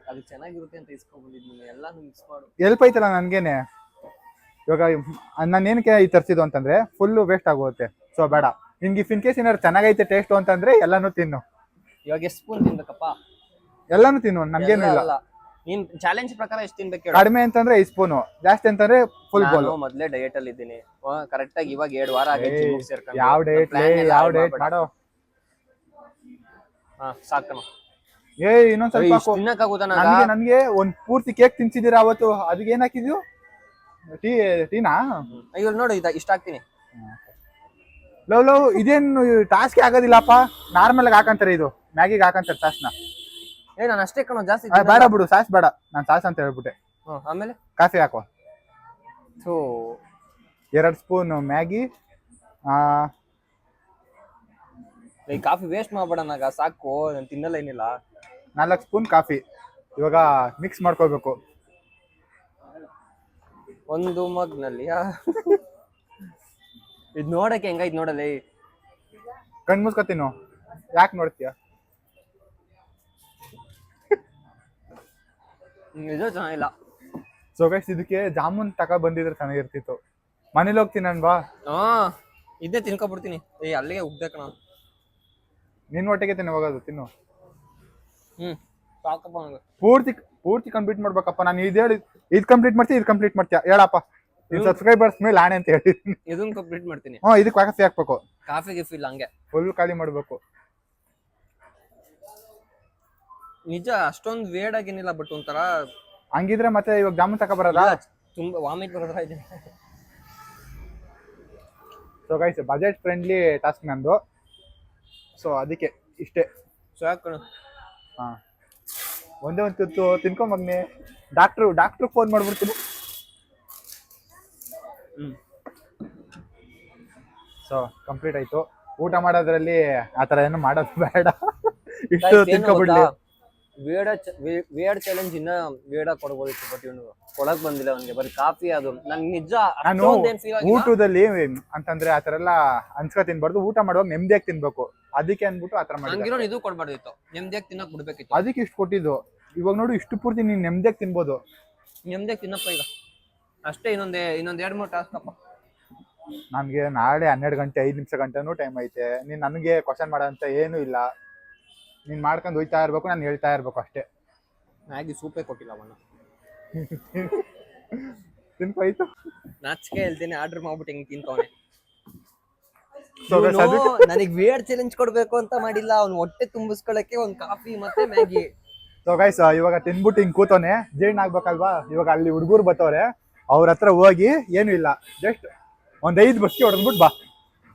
ಅದು ಚೆನ್ನಾಗಿರುತ್ತೆ ಅಂತ ಇಸ್ಕೊಂಡ್ಬಂದಿದ್ದೀನಿ, ಎಲ್ಲಾನು ಮಿಕ್ಸ್ ಮಾಡು. ಎಲ್ಪ್ ಐತಲ್ಲ ನನ್ಗೇನೆ. ಇವಾಗ ನಾನು ಏನಕ್ಕೆ ಈ ತರಿಸಿದ್ದು ಅಂತಂದ್ರೆ ಫುಲ್ ವೇಸ್ಟ್ ಆಗುತ್ತೆ. ಸೊ ಬೇಡ, ನಿನ್ಗೆ ಇನ್ ಕೇಸ್ ಏನಾದ್ರು ಚೆನ್ನಾಗೈತೆ ಟೇಸ್ಟ್ ಅಂತಂದ್ರೆ ಎಲ್ಲಾನು ತಿನ್ನು. ಇವಾಗ ಎಷ್ಟು ಸ್ಪೂನ್ ತಿನ್ಬೇಕಪ್ಪ? ಎಲ್ಲಾನು ತಿನ್ನು, ನಮ್ಗೇನಿಲ್ಲ. ಅಲ್ಲ, ನೀನ್ ಚಾಲೆಂಜ್ ಪ್ರಕಾರ ಎಷ್ಟು ತಿನ್ಬೇಕು ಹೇಳು? ಕಡಿಮೆ ಅಂತಂದ್ರೆ 5 ಸ್ಪೂನು, ಜಾಸ್ತಿ ಅಂತಂದ್ರೆ ಫುಲ್ ಬೋಲ್. ನಾನು ಮೊದ್ಲೇ ಡಯಟ್ ಅಲ್ಲಿ ಇದ್ದೀನಿ ಕರೆಕ್ಟ್ ಆಗಿ. ಇವಾಗ 2 ವಾರ ಆಗೈತೆ ಜಿಮ್ ಸೇರ್ಕೊಂಡು. ಯಾವ ಡೇಟ್ ಮಾಡೋ. ಹಾ ಸಾಕಣ. ಇನ್ನೊಂದ್ ಸ್ವಲ್ಪ ಹಾಕು. ತಿನ್ನಕ್ಕಾಗುತ್ತಾ ನನ್ಗೆ ಒಂದ್ ಪೂರ್ತಿ ಕೇಕ್ ತಿನ್ಸಿದೀರ ಅವತ್ತು, ಅದಕ್ಕೆ ಏನ್ ಹಾಕಿದ್ಯು? ಟೀನಾ? ಇವಾಗ ನೋಡು ಇಷ್ಟ ಹಾಕ್ತೀನಿ. ಲವ್ ಇದೇನು ಟಾಸ್ಕ್ ಆಗೋದಿಲ್ಲಪ್ಪ. ನಾರ್ಮಲ್ ಆಗಿ ಹಾಕಂತಾರೆ, ಇದು ಮ್ಯಾಗಿಗೆ ಹಾಕಂತಾರೆ ಸಾಸ್ನ. ನಾನು ಅಷ್ಟೇ ಕಣೋ, ಜಾಸ್ತಿ ಬೇಡ ಬಿಡು, ಸಾಸ್ ಬೇಡ, ನಾನ್ ಸಾಸ್ ಅಂತ ಹೇಳ್ಬಿಟ್ಟೆ. ಆಮೇಲೆ ಕಾಫಿ ಹಾಕುವ. So 2 spoon Maggi. ಈ ಕಾಫಿ ವೇಸ್ಟ್ ಮಾಡ್ಬೇಡ ನಾಗ, ಸಾಕು, ನಾನು ತಿನ್ನಲ್ಲ ಏನಿಲ್ಲ. 4 ಸ್ಪೂನ್ ಕಾಫಿ. ಇವಾಗ ಮಿಕ್ಸ್ ಮಾಡ್ಕೋಬೇಕು ಒಂದು ಮಗ್ನಲ್ಲಿ. ಇದ್ ನೋಡಕ್ಕೆ ಹೆಂಗೈತ್ ನೋಡಲಿ. ಕಣ್ ಮುಸ್ಕೊತೀನು, ಯಾಕೆ ನೋಡ್ತೀಯ? ಇದು ಚೆನ್ನಾಗಿಲ್ಲ. ಸೊ ಗೈಸ್ ಇದಕ್ಕೆ ಜಾಮೂನ್ ತಕ ಬಂದಿದ್ರೆ ಚೆನ್ನಾಗಿರ್ತಿತ್ತು. ಮನೇಲಿ ಹೋಗ್ತೀನಿ ಅನ್ಬಾ. ಇದೇ ತಿನ್ಕೊಬಿಡ್ತೀನಿ. ಅಲ್ಲಿಗೆ ಉಗ್ದೆ ಕಣ. ನಿನ್ ಒಟ್ಟಿಗೆ ತಿನ್ನು, ಹೋಗೋದು ತಿನ್ನು. ಸಾಕಪ್ಪ ನಂಗೆ. ಪೂರ್ತಿ ಕಂಪ್ಲೀಟ್ ಮಾಡ್ಬೇಕಪ್ಪ. ನಾನು ಇದು ಕಂಪ್ಲೀಟ್ ಮಾಡ್ತೀನಿ, ಇದು ಕಂಪ್ಲೀಟ್ ಮಾಡ್ತೀಯ ಹೇಳಪ್ಪ. ನಿನ್ ಸಬ್ಸ್ಕ್ರೈಬರ್ಸ್ ಮೇಲೆ ಆಣೆ ಅಂತ ಹೇಳಿದ್ದೀನಿ. ಇದನ್ನ ಕಂಪ್ಲೀಟ್ ಮಾಡ್ತೀನಿ. ಇದಕ್ಕೆ ಕಾಫಿ ಹಾಕ್ಬೇಕು. ಕಾಫಿ ಗಿಫ್ ಇಲ್ಲ, ಹಂಗೆ ಫುಲ್ ಖಾಲಿ ಮಾಡ್ಬೇಕು. ನಿಜ ಅಷ್ಟೊಂದು ವೇಡ್ ಆಗೇನಿಲ್ಲ, ಬಟ್ ಒಂಥರ ಹಂಗಿದ್ರೆ ಮತ್ತೆ ಇವಾಗ ಜಾಮೂನ್ ತಕ ಬರೋದ? ತುಂಬಾ ವಾಮಿಟ್ ಬರೋದ್ರ ಇದೆ. So guys budget friendly task ನಂದು. ಸೊ ಅದಕ್ಕೆ ಇಷ್ಟೇ. ಸಾಕು. ಹಾ, ಒಂದೇ ಒಂದು ತುತ್ತು ತಿನ್ಕೊಂಬಗ್ನಿ. ಡಾಕ್ಟ್ರು ಫೋನ್ ಮಾಡ್ಬಿಡ್ತೀನಿ. ಸೊ ಕಂಪ್ಲೀಟ್ ಆಯ್ತು. ಊಟ ಮಾಡೋದ್ರಲ್ಲಿ ಆತರ ಏನು ಮಾಡೋದು ಬೇಡ, ಇಷ್ಟು ತಿನ್ಕೊಬಿಡ್ಲಿ. ವೇಡ್ ಚಾಲೆಂಜ್ ಇನ್ನ ವೇಡ ಕೊಡ್ಬೋದಿತ್ತು, ಬಟ್ ಇವನು ಕೊಡಕ್ ಬಂದಿಲ್ಲ. ಅವನಿಗೆ ಬರೀ ಕಾಫಿ. ಅದು ನನ್ ನಿಜ ನಾನು ಊಟದಲ್ಲಿ ಅಂತಂದ್ರೆ ಆತರ ಎಲ್ಲ ಹಂಚ್ಕ ತಿನ್ಬಾರ್ದು. ಊಟ ಮಾಡುವಾಗ ನೆಮ್ಮದಿಯಾಗಿ ತಿನ್ಬೇಕು, ಅದಕ್ಕೆ ಅನ್ಬಿಟ್ಟು ಆತರ ಮಾಡಿ. ಇದು ಕೊಡ್ಬಾರ್ದಿತ್ತು, ನೆಮ್ಮದಿಯಾಗಿ ತಿನ್ನಕ್ ಬಿಡ್ಬೇಕಿತ್ತು. ಅದಕ್ಕೆ ಇಷ್ಟು ಕೊಟ್ಟಿದ್ದು. ಇವಾಗ ನೋಡು, ಇಷ್ಟು ಪೂರ್ತಿ ನೀನ್ ನೆಮ್ಮದಿಯಾಗಿ ತಿನ್ಬೋದು. ನೆಮ್ಮದಿಯಾಗಿ ತಿನ್ನಪ್ಪ ಈಗ ಅಷ್ಟೇ. ಇನ್ನೊಂದ್ 2-3 ಟಾಸ್ಕ್ ಅಪ್ಪ. ನನ್ಗೆ ನಾಳೆ 12 ಗಂಟೆ 5 ನಿಮಿಷ ಗಂಟೆನೂ ಟೈಮ್ ಐತೆ. ನೀನ್ ನನಗೆ ಕ್ವಶನ್ ಮಾಡೋಂತ ಏನೂ ಇಲ್ಲ. ನೀನ್ ಮಾಡ್ಕೊಂಡು ಹೋಯ್ತಾ ಇರ್ಬೇಕು, ನಾನು ಹೇಳ್ತಾ ಇರ್ಬೇಕು ಅಷ್ಟೇ. ಮ್ಯಾಗಿ ಸೂಪೇ ಕೊಟ್ಟಿಲ್ಲ ಅವನ್ನ. ತಿನ್ಕೋಯ್ತು. ನಾಚಿಕೆ ಹೇಳ್ತೀನಿ, ಆರ್ಡರ್ ಮಾಡ್ಬಿಟ್ಟು ಹೆಂಗ್ ತಿಂತವನೆ. So ನನಗ್ ವೇಡ್ ಚಾಲೆಂಜ್ ಕೊಡ್ಬೇಕು ಅಂತ ಮಾಡಿಲ್ಲ, ಅವ್ನು ಹೊಟ್ಟೆ ತುಂಬಿಸ್ಕೊಳಕ್ಕೆ ಒಂದ್ ಕಾಫಿ ಮತ್ತೆ ಮ್ಯಾಗಿ. ಸೊ ಗೈಸ್ ಇವಾಗ ತಿನ್ಬಿಟ್ಟು ಹಿಂಗ್ ಕೂತವನೆ, ಜೀರ್ಣ ಆಗ್ಬೇಕಲ್ವಾ. ಇವಾಗ ಅಲ್ಲಿ ಹುಡುಗರು ಬರ್ತವ್ರೆ, ಅವ್ರ ಹತ್ರ ಹೋಗಿ ಏನು ಇಲ್ಲ, ಜಸ್ಟ್ ಒಂದ್ 5 ಬಸ್ಕಿ ಹೊಡೆದ್ಬಿಟ್ಟು ಬಾ,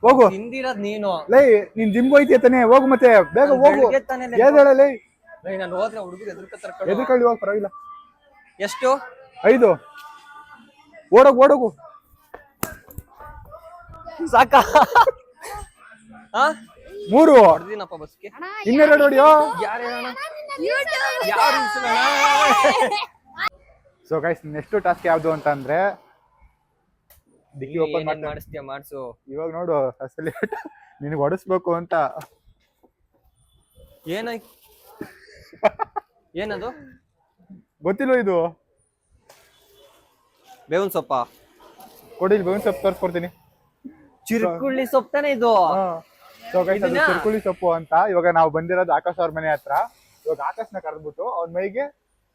ಹೋಗು. ತಿಂದಿರೋದ್ ನೀನು. ಲೈ ನೀನ್ ಜಿಮ್ ಹೋಯ್ತಾನೆ, ಹೋಗು ಮತ್ತೆ ಬೇಗ ಹೋಗು. ಹೇಳಲೇ ನಾನು ಹೋದ್ರೆ ಹುಡುಗರು ಎದುರ್ಕೊಳ್ಳಿ, ಹೋಗ್ ಪರವಾಗಿಲ್ಲ. ಎಷ್ಟು? 5. ಓಡೋಗು. ಸಾಕ? 3 ಹೊಡೆದಿನಪ್ಪ ಬಸ್ಗೆ. 2 ಹೊಡಿಯೋ. ಸೊ ಗೈಸ್ ನೆಕ್ಸ್ಟ್ ಟಾಸ್ಕ್ ಯಾವ್ದು ಅಂತಂದ್ರೆ ಡಿಕ್ಕಿ ಓಪನ್ ಮಾಡಿಸ್ತೀಯ? ಮಾಡ್ಸು. ಇವಾಗ ನೋಡು ಅಸಲಿ ನಿನಗೆ ಹೊಡಿಸ್ಬೇಕು ಅಂತ. ಏನದು ಗೊತ್ತಿಲ್ಲ. ಇದು ಬೇವಿನ ಸೊಪ್ಪ. ಕೊಡಿ, ಬೇವಿನ ಸೊಪ್ಪು ತೋರಿಸ್ಕೊಡ್ತೀನಿ. ಚಿರುಕುಳ್ಳಿ ಸೊಪ್ಪು ತಾನೆ ಇದು? ಸೊ ಗೈಸ್ ಅದು ಚಿರುಕುಳ್ಳಿ ಸೊಪ್ಪು ಅಂತ. ಇವಾಗ ನಾವು ಬಂದಿರೋದು ಆಕಾಶ್ ಅವ್ರ ಮನೆ ಹತ್ರ. ಇವಾಗ ಆಕಾಶ್ನ ಕರೆದ್ಬಿಟ್ಟು ಅವ್ನ ಮೈಗೆ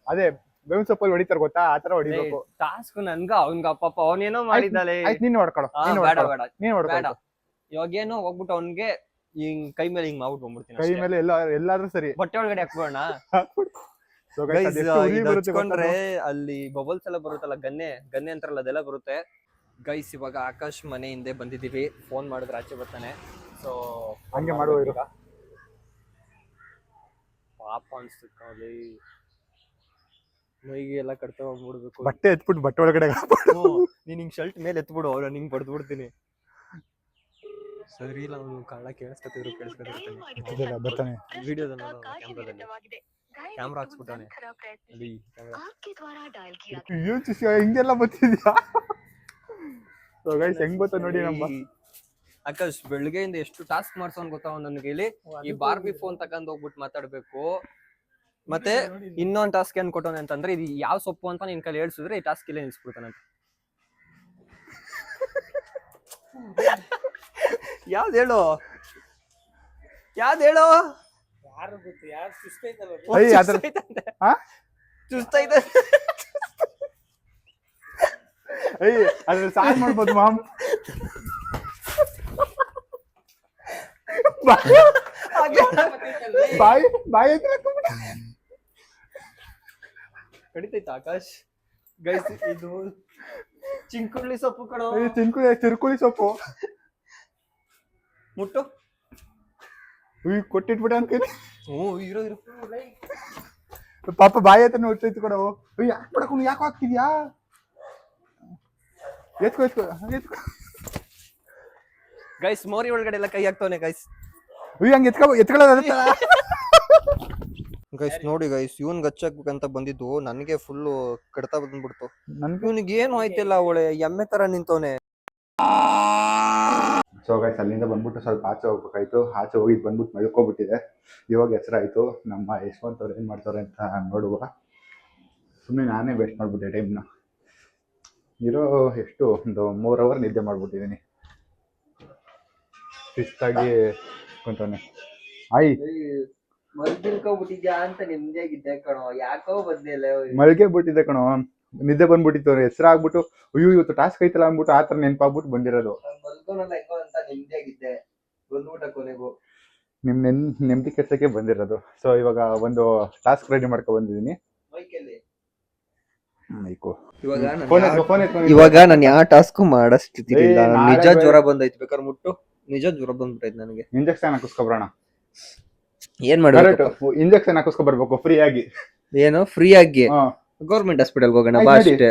ಅದೇ ಬೇವಿನ ಸೊಪ್ಪಲ್ಲಿ ಹೊಡಿತಾರ ಗೊತ್ತಾ, ಆತರ ಹೊಡಿಬೇಕು. ಟಾಸ್ಕ್ ನನ್ಗ ಅವ್ನ್ಗ ಪಾಪ ಅವನೇನೋ ಮಾಡಿದ್ದಾಳೆ. ನೀನ್ ಹೊಡ್ಕೊಳ. ಇವಾಗೇನೋ ಹೋಗ್ಬಿಟ್ಟು ಅವ್ನ್ಗೆ ಹಿಂಗ್ ಕೈ ಮೇಲೆ ಹಿಂಗ್ ಮಾಡ್ಬಿಟ್ಟು ಬಂದ್ಬಿಡ್ತೀನಿ. ಕೈ ಮೇಲೆ ಎಲ್ಲಾದ್ರೂ ಸರಿ, ಬಟ್ಟೆ ಒಳಗಡೆ ಹಾಕ್ಬೋಣ. ಅಲ್ಲಿ ಬಬಲ್ಸ್ ಎಲ್ಲ ಬರುತ್ತಲ್ಲ, ಗನ್ನೆ ಅಂತಾರಲ್ಲ, ಅದೆಲ್ಲ ಬರುತ್ತೆ. ಗೈಸ್ ಇವಾಗ ಆಕಾಶ್ ಮನೆ ಹಿಂದೆ ಬಂದಿದೀವಿ. ಫೋನ್ ಮಾಡಿದ್ರೆ ಆಚೆ ಬರ್ತಾನೆ. ಸೊ ಹಂಗೆ ಮಾಡುವ ಇರು. ಪಾಪ ಅನ್ಸುತ್ತೆ ಮೈಗೆ ಎಲ್ಲ ಕಟ್ತಾ ಹೋಗ್ಬಿಡ್ಬೇಕು. ಬಟ್ಟೆ ಎತ್ಬಿಟ್ಟು ಬಟ್ಟೆ ಒಳಗಡೆ ನೀನ್ ಹಿಂಗ್ ಶರ್ಟ್ ಮೇಲೆ ಎತ್ಬಿಡು, ಅವ್ರು ನಿಂಗೆ ಬಡ್ದು ಬಿಡ್ತೀನಿ. ಸರಿ ಇಲ್ಲ, ಅವ್ನು ಕಳ್ಳ ಕೇಳಿಸ್ಕೊತಿರ್ತಾನೆ ಬರ್ತಾನೆ ವಿಡಿಯೋದಲ್ಲಿ ಕ್ಯಾಮ್ರಾದಲ್ಲಿ ಕ್ಯಾಮ್ರಾ ಹಾಕ್ಸ್ಬಿಟ್ಟಾನೆ ಅಲ್ಲಿ ಹಿಂಗೆಲ್ಲ ಬರ್ತಿದ್ಯಾ? ಹೆಂಗ್ ಬರ್ತಾ ನೋಡಿ ನಮ್ಮ ಆಕಾಶ್ ಬೆಳಗ್ಗೆಯಿಂದ ಎಷ್ಟು ಟಾಸ್ಕ್ ಮಾಡ್ಸೋನ್ ಗೊತ್ತಾ ನನ್ನ ಕೈಲಿ. ಈ ಬಾರ್ಬಿ ಫೋನ್ ತಕೊಂಡ್ ಹೋಗ್ಬಿಟ್ಟು ಮಾತಾಡ್ಬೇಕು. ಮತ್ತೆ ಇನ್ನೊಂದ್ ಟಾಸ್ಕ್ ಏನ್ ಕೊಟ್ಟವನೆ ಅಂತಂದ್ರೆ, ಇದು ಯಾವ ಸೊಪ್ಪು ಅಂತ ನಿನ್ ಕೈಲಿ ಹೇಳ್ಸಿದ್ರೆ ಈ ಟಾಸ್ಕ್ ಇಲ್ಲೇ ನಿಲ್ಸ್ಬಿಡ್ತಾನಂತ. ಯಾವ್ದು ಹೇಳು ಯಾರು ಗೊತ್ತು, ಯಾರು ಚುಸ್ತೈತೆ ಅದ್ರ ಸಾರ್ ಮಾಡ್ಬೋದು ಮಾಮ್. ಬಾಯಿ ಬಾಯಿ ಕಡಿತೈತ ಆಕಾಶ್? ಗೈಸ್ ಇದು ಚಿಂಕುಳ್ಳಿ ಸೊಪ್ಪು ಕಣೋ. ಚಿರ್ಕುಳಿ ಸೊಪ್ಪು ಮುಟ್ಟು ಕೊಟ್ಟಿಟ್ಬಿಡ ಅನ್ಕೇಳಿ. ಇರೋ ಪಾಪ ಬಾಯಿ ಹತ್ರನೇ ಹೊಟ್ಟೈತಿ ಕೊಡ. ಯಾಕೆ ಬಿಡಕ್ ಯಾಕೆ ಹಾಕ್ತಿದ್ಯಾ? ಎತ್ಕೋ ಗೈಸ್ ಮೋರಿ ಒಳಗಡೆ ಎಲ್ಲ ಕೈ ಹಾಕ್ತವನೆ ಗೈಸ್. ಹಂಗೆ ಎತ್ಕೊಳ್ಳೋದ ಗೈಸ್ ನೋಡಿ ಗೈಸ್, ಇವನ್ ಗಚ್ಚಾಕ್ಬೇಕಂತ ಬಂದಿದ್ದು ನನಗೆ ಫುಲ್ ಕಡ್ತಾ ಬಂದ್ಬಿಡ್ತು. ಇವನಿಗೆ ಏನು ಆಯ್ತಿಲ್ಲ, ಅವಳೆ ಎಮ್ಮೆ ತರ ನಿಂತವನೆ. ಸೊ ಗೈಸ್ ಅಲ್ಲಿಂದ ಬಂದ್ಬಿಟ್ಟು ಸ್ವಲ್ಪ ಆಚೆ ಹೋಗ್ಬೇಕಾಯ್ತು. ಆಚೆ ಹೋಗಿದ್ ಬಂದ್ಬಿಟ್ಟು ಮಲ್ಕೋಬಿಟ್ಟಿದೆ. ಇವಾಗ ಹೆಸರಾಯ್ತು. ನಮ್ಮ ಯಶವಂತ್ ಅವ್ರು ಏನ್ ಮಾಡ್ತಾರೆ ಅಂತ ನೋಡುವ. ಸುಮ್ಮನೆ ನಾನೇ ವೇಸ್ಟ್ ಮಾಡ್ಬಿಟ್ಟೆ ಟೈಮ್ನ. ಇರೋ ಎಷ್ಟು ಒಂದು 3 ಅವರ್ ನಿದ್ದೆ ಮಾಡ್ಬಿಟ್ಟಿದ್ದೀನಿ. ಶಿಸ್ತಾಗಿ ಕುಂತವನೆ. ಮಲ್ಗಿನ್ಕೋಬಿಟ್ಟಿದ್ಯಾ ಅಂತ ನಿಮ್ದಾಗಿದ್ದೆ ಕಣೋ, ಯಾಕೋ ಬಂದಿಲ್ಲ. ಮಲ್ಗೆ ಬಿಟ್ಟಿದ್ದೆ ಕಣೋ, ನಿದ್ದೆ ಬಂದ್ಬಿಟ್ಟಿತ್ತು. ಹೆಸರಾಗ್ಬಿಟ್ಟು ಅಯ್ಯೋ ಇವತ್ತು ಟಾಸ್ಕ್ ಐತಲ್ಲ ಅಂದ್ಬಿಟ್ಟು ಆತರ ನೆನ್ಪಾಗ್ಬಿಟ್ಟು ಬಂದಿರೋದು. ಅಂತ ನಿಮ್ದಾಗಿದ್ದೆ ಬಂದ್ಬಿಟ್ಟ ಕೊನೆಗೂ. ನಿಮ್ ನೆಮ್ಮದಿ ಕೆಲ್ಸಕ್ಕೆ ಬಂದಿರೋದು. ಸೊ ಇವಾಗ ಒಂದು ಟಾಸ್ಕ್ ರೆಡಿ ಮಾಡ್ಕೊ ಬಂದಿದ್ದೀನಿ. ಇವಾಗ ನಾನು ಯಾವ ಟಾಸ್ಕ್ ಮಾಡಸ್ತಿರ್ಲಿಲ್ಲ. ನಿಜ ಜ್ವರ ಬಂದೈತಿ, ಬೇಕಾದ್ರೆ ಮುಟ್ಟು. ನಿಜ ಜ್ವರ ಬಂದ್ಬಿಟ್ಟೈತಿ ನನಗೆ. ಇಂಜೆಕ್ಷನ್ ಹಾಕಿಸ್ಕೊಬ್ರೋಣ. ಏನ್ ಮಾಡ್ಬೇಕು? ಇಂಜೆಕ್ಷನ್ ಹಾಕಿಸ್ಕೊ ಬರ್ಬೇಕು ಫ್ರೀ ಆಗಿ. ಏನು ಫ್ರೀ ಆಗಿ? ಗೌರ್ಮೆಂಟ್ ಹಾಸ್ಪಿಟಲ್ ಹೋಗೋಣ ಬಾ ಅಷ್ಟೇ.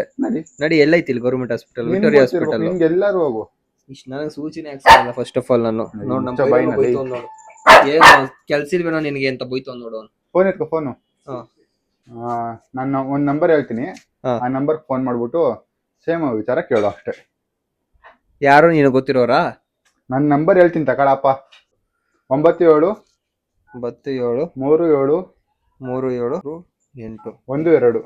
ನಡಿ, ಎಲ್ಲೈತಿ ಇಲ್ಲಿ ಗೌರ್ಮೆಂಟ್ ಹಾಸ್ಪಿಟಲ್? Victoria hospital. ಎಲ್ಲರೂ ಹೋಗು. ಇಷ್ಟ ನನಗೆ ಸೂಚನೆ ಹಾಕ್ಸಲ್ಲ. ಫಸ್ಟ್ ಆಫ್ ಆಲ್ ನಾನು ನೋಡ್ ನಮ್ಮ ನೋಡು ಏನು ಕೆಲ್ಸ ಇಲ್ವೇನೋ ನಿನ್ಗೆ ಅಂತ ಬೈತವ್ ನೋಡು. ಫೋನ್ ಎತ್ಕೊ. ಫೋನು ನಾನು ಒಂದ್ ನಂಬರ್ ಹೇಳ್ತೀನಿ. ಆ ನಂಬರ್ ಫೋನ್ ಮಾಡ್ಬಿಟ್ಟು ಸೇಮ್ ವಿಚಾರ ಕೇಳು ಅಷ್ಟೇ. ಯಾರು ನೀನು ಗೊತ್ತಿರೋರಾ? ನನ್ನ ನಂಬರ್ ಹೇಳ್ತೀನಿ ತಗೊಳಪ್ಪ. 97 97 37 37 8 12.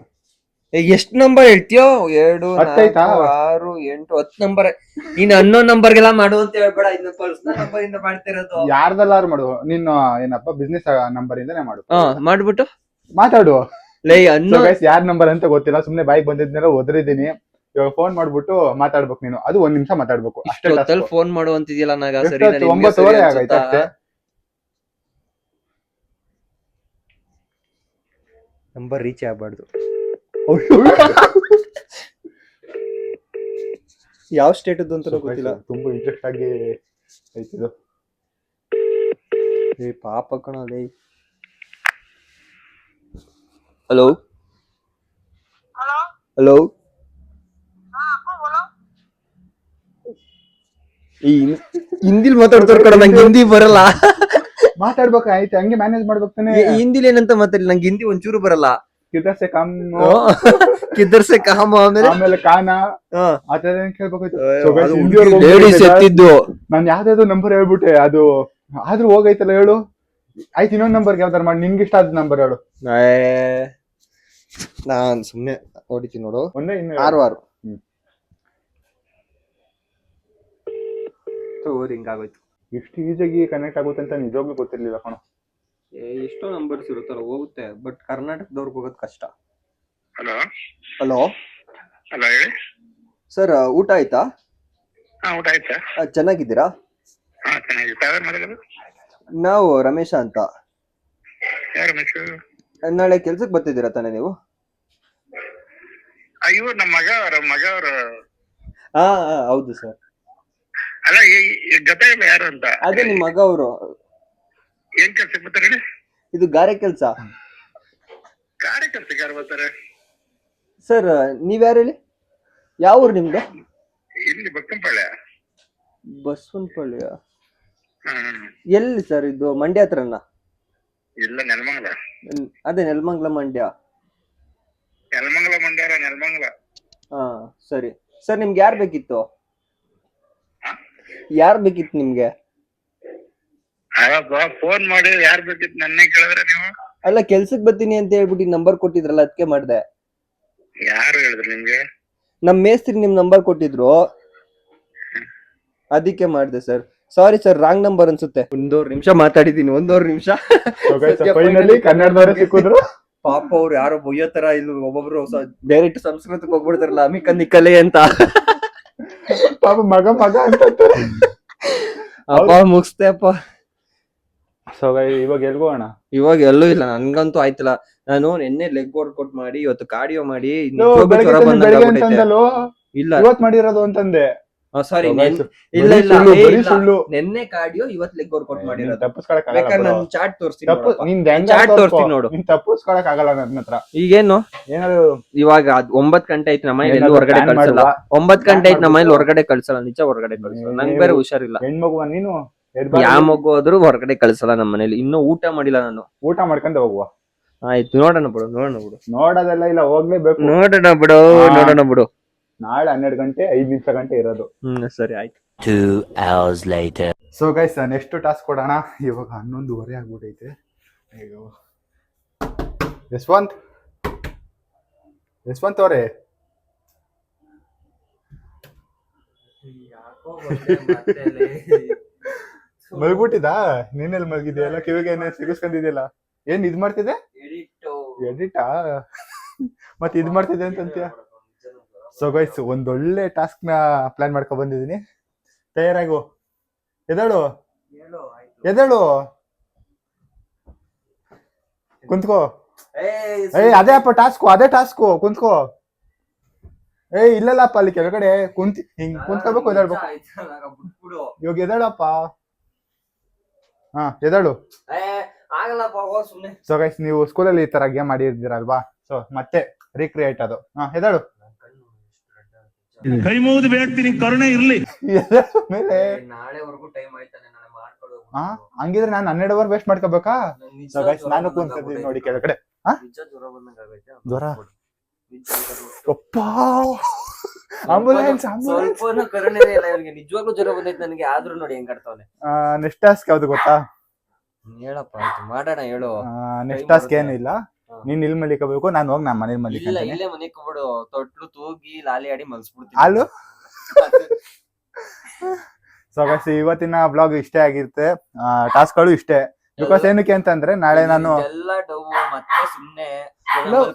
ಎಷ್ಟ್ ನಂಬರ್ ಹೇಳ್ತೀಯೋ? 2 4 6 8 10 ನಂಬರ್. ನೀನ್ ಅನ್ನೋನ್ ನಂಬರ್ಗೆಲ್ಲ ಮಾಡು ಅಂತ ಹೇಳ್ಬೇಡ. ಇನ್ನು ಪರ್ಸನಲ್ ನಂಬರ್ ಇಂದ ಮಾಡ್ತಿರೋದು. ಯಾರ್ದಲ್ಲಾರು ಮಾಡು. ನಿನ್ನ ಏನಪ್ಪ ಬಿಸ್ನೆಸ್ ನಂಬರ್ ಇಂದಾನೆ ಮಾಡು. ಮಾಡ್ಬಿಟ್ಟು ಮಾತಾಡು. ಯಾರ್ ನಂಬರ್ ಅಂತ ಗೊತ್ತಿಲ್ಲ, ಸುಮ್ನೆ ಬಾಯಿಗೆ ಬಂದಿದ್ನೆಲ್ಲ ಒದರಿದೀನಿ. ಇವಾಗ ಫೋನ್ ಮಾಡ್ಬಿಟ್ಟು ಮಾತಾಡ್ಬೇಕು ನೀನು. ಅದು 1 ನಿಮಿಷ ಮಾತಾಡ್ಬೇಕು ಅಷ್ಟೇ. ಫೋನ್ ಮಾಡು ಅಂತಿದ್ಯಲ್ಲ ನಾಗ. 9:00 ಆಗೈತೆ ಅಷ್ಟೇ. ನಂಬರ್ ರೀಚ್ ಆಗ್ಬಾರ್ದು. ಯಾವ ಸ್ಟೇಟ್ ಅಂತ ಗೊತ್ತಿಲ್ಲ. ತುಂಬಾ ಇಂಟ್ರೆಸ್ಟ್ ಆಗಿ ಐತಿದು. ಪಾಪ ಕಣಲೇ. ಹಲೋ ಹಲೋ, ಹಿಂದಿಲ್ ಮಾತಾಡ್ತಾರ ಕಣ. ನಂಗೆ ಹಿಂದಿ ಬರಲ್ಲ. ಮಾತಾಡ್ಬೇಕು ಆಯ್ತು, ಹಂಗೆ ಮ್ಯಾನೇಜ್ ಮಾಡ್ಬೇಕು ತಾನೆ. ಹಿಂದಿಲಿ ಏನಂತ ಮಾತಾಡಿ, ನಂಗೆ ಹಿಂದಿ ಒಂಚೂರು ಬರಲ್ಲ. ಕಿದರ್ಸೆ ಕಾಮ್ ಕಿದರ್ಸೆ ಕಾಮ ಆಮೇಲೆ ಕಾನ ಆತರ ಕೇಳ್ಬೇಕಾಯ್ತು. ಲೇಡೀಸ್ ಎತ್ತಿದ್ದು ನಾನ್ ಯಾವ್ದಾದ್ರು ನಂಬರ್ ಹೇಳ್ಬಿಟ್ಟೆ. ಅದು ಆದ್ರೂ ಹೋಗೈತಲ್ಲ ಹೇಳು. ಆಯ್ತು, ಇನ್ನೊಂದ್ ನಂಬರ್ಗೆ ಯಾವ್ದಾರು ಮಾಡಿ. ನಿನ್ಗೆ ಇಷ್ಟ ಆದ ನಂಬರ್ ಹೇಳು. ನಾನ್ ಸುಮ್ನೆ ಹೊಡಿತೀನಿ ನೋಡು. ಒಂದೇ 6 ಹಿಂಗಾಗೋಯ್ತು. ಇಷ್ಟು ಈಸಿಯಾಗಿ ಕನೆಕ್ಟ್ ಆಗುತ್ತೆ ಅಂತ ನಿಜವಾಗ್ಲೂ ಗೊತ್ತಿರ್ಲಿಲ್ಲ ಕಣೋ. ಎಷ್ಟೋ ನಂಬರ್ಸ್ ಇರುತ್ತಲ್ಲ, ಹೋಗುತ್ತೆ. ಬಟ್ ಕರ್ನಾಟಕದವ್ರಿಗೆ ಹೋಗೋದು ಕಷ್ಟ. ಹಲೋ ಹಲೋ ಹಲೋ, ಹೇಳಿ ಸರ್. ಊಟ ಆಯ್ತಾ? ಊಟ ಆಯ್ತಾ? ಚೆನ್ನಾಗಿದ್ದೀರಾ? ಚೆನ್ನಾಗಿತ್ತು. ನಾವು ರಮೇಶ ಅಂತ. ಯಾರು ರಮೇಶ್? ನಾಳೆ ಕೆಲ್ಸಕ್ಕೆ ಬರ್ತಿದ್ದೀರಾ ತಾನೇ ನೀವು? ಅಯ್ಯೋ, ನಮ್ಮ ಮಗ ಅವರು. ಹೌದು ಸರ್. ಅಲ್ಲ ಗೊತ್ತಾಗಿಲ್ಲ ಯಾರು ಅಂತ. ಅದೇ ನಿಮ್ ಮಗ ಅವರು. ಏನ್ ಕೆಲ್ಸಕ್ಕೆ ಬರ್ತಾರೆ ಹೇಳಿ? ಇದು ಗಾರೆ ಕೆಲ್ಸ. ಗಾಡಿ ಕೆಲ್ಸಕ್ಕೆ ಯಾರು ಬರ್ತಾರೆ? ಸರ್ ನೀವ್ಯಾರು ಹೇಳಿ? ಯಾವ ಊರು ನಿಮ್ದು? ಇಲ್ಲಿ ಬಕ್ಕಂಪಾಳ್ಯ. ಬಸವನಪಳ್ಳಿಯ? ಹ್ಮ್. ಎಲ್ಲಿ ಸರ್ ಇದು? ಮಂಡ್ಯ ಹತ್ರನ? ಇಲ್ಲ ನೆಲಮಂಗಲ. ಅದೇ ನೆಲಮಂಗಲ ಮಂಡ್ಯ. ನೆಲಮಂಗಲ ಮಂಡ್ಯ ನೆಲಮಂಗಲ. ಹಾ ಸರಿ ಸರ್. ನಿಮ್ಗೆ ಯಾರು ಬೇಕಿತ್ತು? ಯಾರು ಬೇಕಿತ್ತು ನಿಮ್ಗೆ? ಫೋನ್ ಮಾಡಿ ಯಾರು ಬೇಕಿತ್ತು ನನ್ನೇ ಕೇಳಿದ್ರೆ ನೀವು? ಅಲ್ಲ ಕೆಲ್ಸಕ್ ಬರ್ತೀನಿ ಅಂತ ಹೇಳ್ಬಿಟ್ಟು ನಂಬರ್ ಕೊಟ್ಟಿದ್ರಲ್ಲ, ಅದಕ್ಕೆ ಮಾಡ್ದೆ. ಯಾರು ಹೇಳಿದ್ರು ನಿಮ್ಗೆ? ನಮ್ ಮೇಸ್ತ್ರಿ ನಿಮ್ ನಂಬರ್ ಕೊಟ್ಟಿದ್ರು, ಅದಕ್ಕೆ ಮಾಡ್ದೆ sir. Sorry sir, wrong number ಅನ್ಸುತ್ತೆ. ಒಂದೂವರೆ ನಿಮಿಷ ಮಾತಾಡಿದೀನಿ, ಒಂದೂವರೆ ನಿಮಿಷ. ಫೈನಲಿ ಕನ್ನಡದವರೇ ಸಿಕ್ಕಿದ್ರು. ಪಾಪ ಅವ್ರು ಯಾರೋ ಬೊಯ್ಯೋ ತರ ಇಲ್ಲ, ಒಬ್ಬೊಬ್ರು ಡೈರೆಕ್ಟ್ ಸಂಸ್ಕೃತಕ್ಕೆ ಹೋಗ್ಬಿಡ್ತಾರಲ್ಲ, ಅಮಿಕ ನಿಕ್ಕಲೆ ಅಂತ. ಪಾಪ ಮಗ ಅಂತ ಅಪ್ಪ ಮುಗಿಸ್ತೆ ಅಪ್ಪ. ಸೊ ಇವಾಗ ಎಲ್ಗೋಣ? ಇವಾಗ ಎಲ್ಲೂ ಇಲ್ಲ, ನನ್ಗಂತೂ ಆಯ್ತಲ್ಲ. ನಾನು ನಿನ್ನೆ ಲೆಗ್ ವರ್ಕೌಟ್ ಮಾಡಿ, ಇವತ್ತು ಕಾರ್ಡಿಯೋ ಮಾಡಿ, ಇಲ್ಲ ಇವತ್ ಮಾಡಿರೋದು ಅಂತಂದೆ. ಸಾರಿ, ಇಲ್ಲ ಇಲ್ಲ ನಿನ್ನೆ ಕಾರ್ಡಿಯೋ, ಇವತ್ ಲೆಗ್ ವರ್ಕೌಟ್ ಮಾಡಿರೋದು. ಬೇಕಾದ್ರೆ ನಾನು ಚಾರ್ಟ್ ತೋರಿಸ್ತೀನಿ ನೋಡು. ತಪ್ಪಿಸ್ಕೊಳಕ್ ಆಗಲ್ಲ ನನ್ನ ಹತ್ರ. ಈಗೇನು ಏನಾದ್ರು ಇವಾಗ 9 ಗಂಟೆ ಆಯ್ತು, ನಮ್ಮ ಮನೇಲಿ ಹೊರಗಡೆ ಕಳ್ಸಲ್ಲ. 9 ಗಂಟೆ ಆಯ್ತು, ನಮ್ಮ ಮನೇಲಿ ಹೊರಗಡೆ ಕಳ್ಸಲ್ಲ, ನಿಜ ಹೊರಗಡೆ ಕಳ್ಸಲ್ಲ. ನಂಗೆ ಬೇರೆ ಹುಷಾರಿಲ್ಲ. ಹೆಣ್ಮಗುವ ನೀನು? ಯಾವ ಮಗು ಆದ್ರೂ ಹೊರಗಡೆ ಕಳ್ಸಲ್ಲ ನಮ್ಮ ಮನೇಲಿ. ಇನ್ನೂ ಊಟ ಮಾಡಿಲ್ಲ ನಾನು. ಊಟ ಮಾಡ್ಕೊಂಡು ಹೋಗುವ. ಆಯ್ತು, ನೋಡೋಣ ಬಿಡು. ನೋಡೋದೆಲ್ಲ ಇಲ್ಲ, ಹೋಗ್ಲೇಬೇಕು. ನೋಡೋಣ ಬಿಡು. ನಾಳೆ 12 ಗಂಟೆ 5 ನಿಮಿಷ ಗಂಟೆ ಇರೋದು. ಸರಿ ಆಯ್ತು. 2 hours later. So guys, next task ಕೊಡೋಣ. ಇವಾಗ 11:30 ಆಗ್ಬಿಟ್ಟೈತೆ. ಅಯ್ಯೋ, ಯಶವಂತ್ ಅವರೇ, ಮಲ್ಬಿಟ್ಟಿದಾ? ನೀನೆಲ್ಲಿ ಮಲ್ಗಿದ್ಯಲ್ಲ? ಕಿವಿಗೆ ಏನೇ ಸಿಗಿಸ್ಕೊಂಡಿದ್ಯಲ್ಲ? ಏನ್ ಇದ್ ಮಾಡ್ತಿದ್ದೆ? ಎಡಿಟಾ? ಮತ್ತೆ ಇದ್ ಮಾಡ್ತಿದ್ದೆ ಅಂತಂತೀಯ? ಸೊ ಗೈಸ್, ಒಂದೊಳ್ಳೆ ಟಾಸ್ಕ್ ನ ಪ್ಲಾನ್ ಮಾಡ್ಕೊಂಡ್ ಬಂದಿದೀನಿ. ತಯಾರಾಗು. ಎದಳು ಕುಂತ್ಕೋ. ಅದೇ ಅಪ್ಪ ಅದೇ ಟಾಸ್ಕು. ಕುಂತ್ಕೋ. ಇಲ್ಲಲ್ಲಪ್ಪ, ಅಲ್ಲಿ ಕೆಳಗಡೆ ಹಿಂಗ್ ಕುಂತ್ಕೋಬೇಕು, ಎದಳ್ಬೇಕು. ಇವಾಗ ಎದಳಪ್ಪ. ಎದಳು. ಸೊ ಗೈಸ್, ನೀವು ಸ್ಕೂಲಲ್ಲಿ ಈ ತರ ಗೇಮ್ ಮಾಡಿರ್ತೀರಲ್ವಾ? ಸೊ ಮತ್ತೆ ರೀಕ್ರಿಯೇಟ್ ಅದು. ಎದಳು. ಕೈ ಮುಗಿದು ಬೇಡ್ತೀನಿ, ಕರುಣೆ ಇರ್ಲಿ. ಮೇಲೆ ಹಂಗಿದ್ರೆ ನಾನು 12 ಅವರ್ ವೇಸ್ಟ್ ಮಾಡ್ಕೋಬೇಕಾ? ಸೊ ಗೈಸ್, ನಾನು ಕುಂತಿದ್ದೀನಿ ನೋಡಿ ಕೆಳಗಡೆ. ಜ್ವರ? ಆಂಬುಲೆನ್ಸ್. ನಿಜವಾಗ್ಲೂ ಜ್ವರ ಬಂದೈತೆ ನನಗೆ, ಆದ್ರೂ ನೋಡಿ ಹೆಂಗ್ ಆಡ್ತಾವನೆ. ನೆಕ್ಸ್ಟ್ ಟಾಸ್ಕ್ ಯಾವ್ದು ಗೊತ್ತಾ? ಹೇಳಪ್ಪ, ಮಾಡೋಣ, ಹೇಳು. ನೆಕ್ಸ್ಟ್ ಟಾಸ್ಕ್ ಏನಿಲ್ಲ, ನೀನ್ ಇಲ್ಲಿ ಮಲಿಕೋಬೇಕು, ನಾನು ಹೋಗಿ ನಮ್ಮ ಮನೇಲಿ ಮಲಿಕೊಂತೀನಿ. ಇಲ್ಲೇ ಮನಿಕೊಬಿಡು, ತೊಟ್ಲು ತೂಗಿ ಲಾಲಿ ಆಡಿ ಮಲ್ಸ್ಬಿಡ್ತೀನಿ. ಅಲ್ಲೂ. ಸೊ ಗೈಸ್, ಇವತ್ತಿನ ಬ್ಲಾಗ್ ಇಷ್ಟೇ ಆಗಿರುತ್ತೆ. ಟಾಸ್ಕ್ಗಳು ಇಷ್ಟೇ. ಬಿಕಾಸ್ ಏನಕ್ಕೆ ಅಂತಂದ್ರೆ ನಾಳೆ ನಾನು ಎಲ್ಲ ಡೌ ಮತ್ತೆ ಸುಮ್ನೆ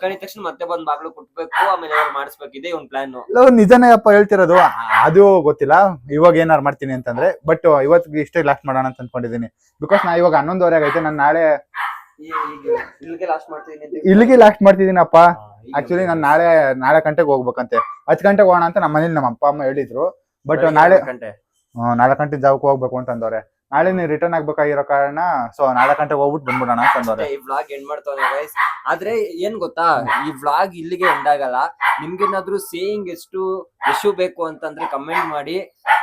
ಕಳಿದ ತಕ್ಷಣ ಮತ್ತೆ ಬಂದ್ ಬಾಗ್ಲು ಕೊಟ್ಬೇಕು, ಆಮೇಲೆ ಮಾಡಿಸ್ಬೇಕು. ಇದೇ ಒಂದ್ ಪ್ಲಾನ್. ನಿಜನೇ ಅಪ್ಪ ಹೇಳ್ತಿರೋದು, ಅದು ಗೊತ್ತಿಲ್ಲ ಇವಾಗ ಏನಾರು ಮಾಡ್ತೀನಿ ಅಂತಂದ್ರೆ. ಬಟ್ ಇವತ್ತಿಗೆ ಇಷ್ಟೇ ಲಾಸ್ಟ್ ಮಾಡೋಣ ಅಂತ ಅನ್ಕೊಂಡಿದೀನಿ. ಬಿಕಾಸ್ ನಾ ಇವಾಗ 11:30 ಆಗೈತೆ. ನಾನು ನಾಳೆ ಇಲ್ಲಿಗೆ ಲಾಸ್ಟ್ ಮಾಡ್ತಿದ್ದೀನಪ್ಪ. ಆಕ್ಚುಲಿ ನಾನು ನಾಳೆ ಗಂಟೆಗೆ ಹೋಗ್ಬೇಕಂತೆ. 10 ಗಂಟೆಗೆ ಹೋಗೋಣ ಅಂತ ನಮ್ಮ ಮನೇಲಿ ನಮ್ಮ ಅಪ್ಪ ಅಮ್ಮ ಹೇಳಿದ್ರು. ಬಟ್ ನಾಳೆ 4 ಗಂಟೆ ಜಾವಕ್ಕೆ ಹೋಗ್ಬೇಕು ಅಂತಂದವ್ರೆ. ನಾಳೆ ನೀವು ರಿಟರ್ನ್ ಆಗ್ಬೇಕಾಗಿರೋ ಕಾರಣ ಸೊ 4 ಗಂಟೆಗೆ ಹೋಗ್ಬಿಟ್ಟು ಬಂದ್ಬಿಡೋಣ ಅಂತಂದವ್ರೆ. ಈ ವ್ಲಾಗ್ ಎಂಡ್ ಮಾಡ್ತಾವೆ ಗೈಸ್. ಆದ್ರೆ ಏನ್ ಗೊತ್ತಾ, ಈ ವ್ಲಾಗ್ ಇಲ್ಲಿಗೆ ಎಂಡ್ ಆಗಲ್ಲ. ನಿಮ್ಗೇನಾದ್ರೂ ಸೇಯಿಂಗ್ ಎಷ್ಟು ಬೇಕು ಅಂತಂದ್ರೆ ಕಮೆಂಟ್ ಮಾಡಿ.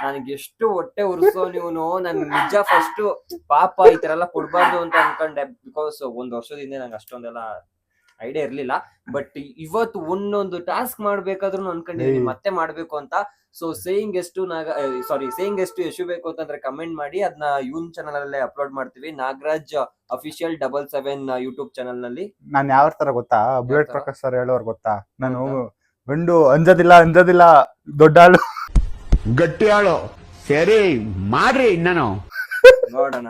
ನನಗೆ ಎಷ್ಟು ಹೊಟ್ಟೆ ಉರ್ಸೋ ನೀವು. ನನ್ ನಿಜ ಫಸ್ಟ್ ಪಾಪ ಈ ತರ ಎಲ್ಲ ಕೊಡ್ಬಾರ್ದು ಅಂತ ಅನ್ಕೊಂಡೆ. ಬಿಕಾಸ್ 1 ವರ್ಷದಿಂದ ನಂಗೆ ಅಷ್ಟೊಂದೆಲ್ಲ ಐಡಿಯಾ ಇರ್ಲಿಲ್ಲ. ಬಟ್ ಇವತ್ತು ಒಂದೊಂದು ಟಾಸ್ಕ್ ಮಾಡ್ಬೇಕಾದ್ರೂ ಅನ್ಕೊಂಡಿದೀನಿ ಮತ್ತೆ ಮಾಡ್ಬೇಕು ಅಂತ. ಸೊ ಸೇಯಿಂಗ್ ಎಷ್ಟು ಬೇಕು ಅಂತಂದ್ರೆ ಕಮೆಂಟ್ ಮಾಡಿ. ಅದನ್ನ ಯೂನ್ ಚಾನಲ್ ಅಲ್ಲೇ ಅಪ್ಲೋಡ್ ಮಾಡ್ತೀವಿ. ನಾಗರಾಜ್ ಅಫಿಷಿಯಲ್ 77 ಯೂಟ್ಯೂಬ್ ಚಾನಲ್ ನಲ್ಲಿ. ನಾನ್ ಯಾವ ತರ ಗೊತ್ತಾ, ಬುಲೆಟ್ ಪ್ರಕಾಶ್ ಸರ್ ಹೇಳೋರ್ ಗೊತ್ತಾ, ನಾನು ಗಂಡು ಅಂಜದಿಲ್ಲ ದೊಡ್ಡ ಆಳು, ಗಟ್ಟಿ ಆಳು. ಸರಿ ಮಾಡ್ರಿ, ನಾನು ನೋಡೋಣ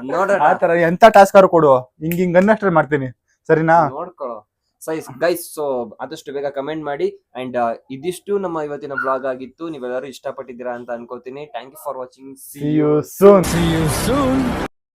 ಆ ತರ ಎಂತ ಟಾಸ್ಕ್ ಆರು ಕೊಡು, ಹಿಂಗ್ ಅನ್ನಷ್ಟೇ ಮಾಡ್ತೀನಿ. ಸರಿನಾ? ನೋಡ್ಕೊಳ್ಳೋ ಗೈಸ್. ಸೊ ಆದಷ್ಟು ಬೇಗ ಕಮೆಂಟ್ ಮಾಡಿ. ಅಂಡ್ ಇದಿಷ್ಟು ನಮ್ಮ ಇವತ್ತಿನ ಬ್ಲಾಗ್ ಆಗಿತ್ತು. ನೀವೆಲ್ಲರೂ ಇಷ್ಟಪಟ್ಟಿದ್ದೀರಾ ಅಂತ ಅನ್ಕೋತೀನಿ. Thank you for watching. See you soon.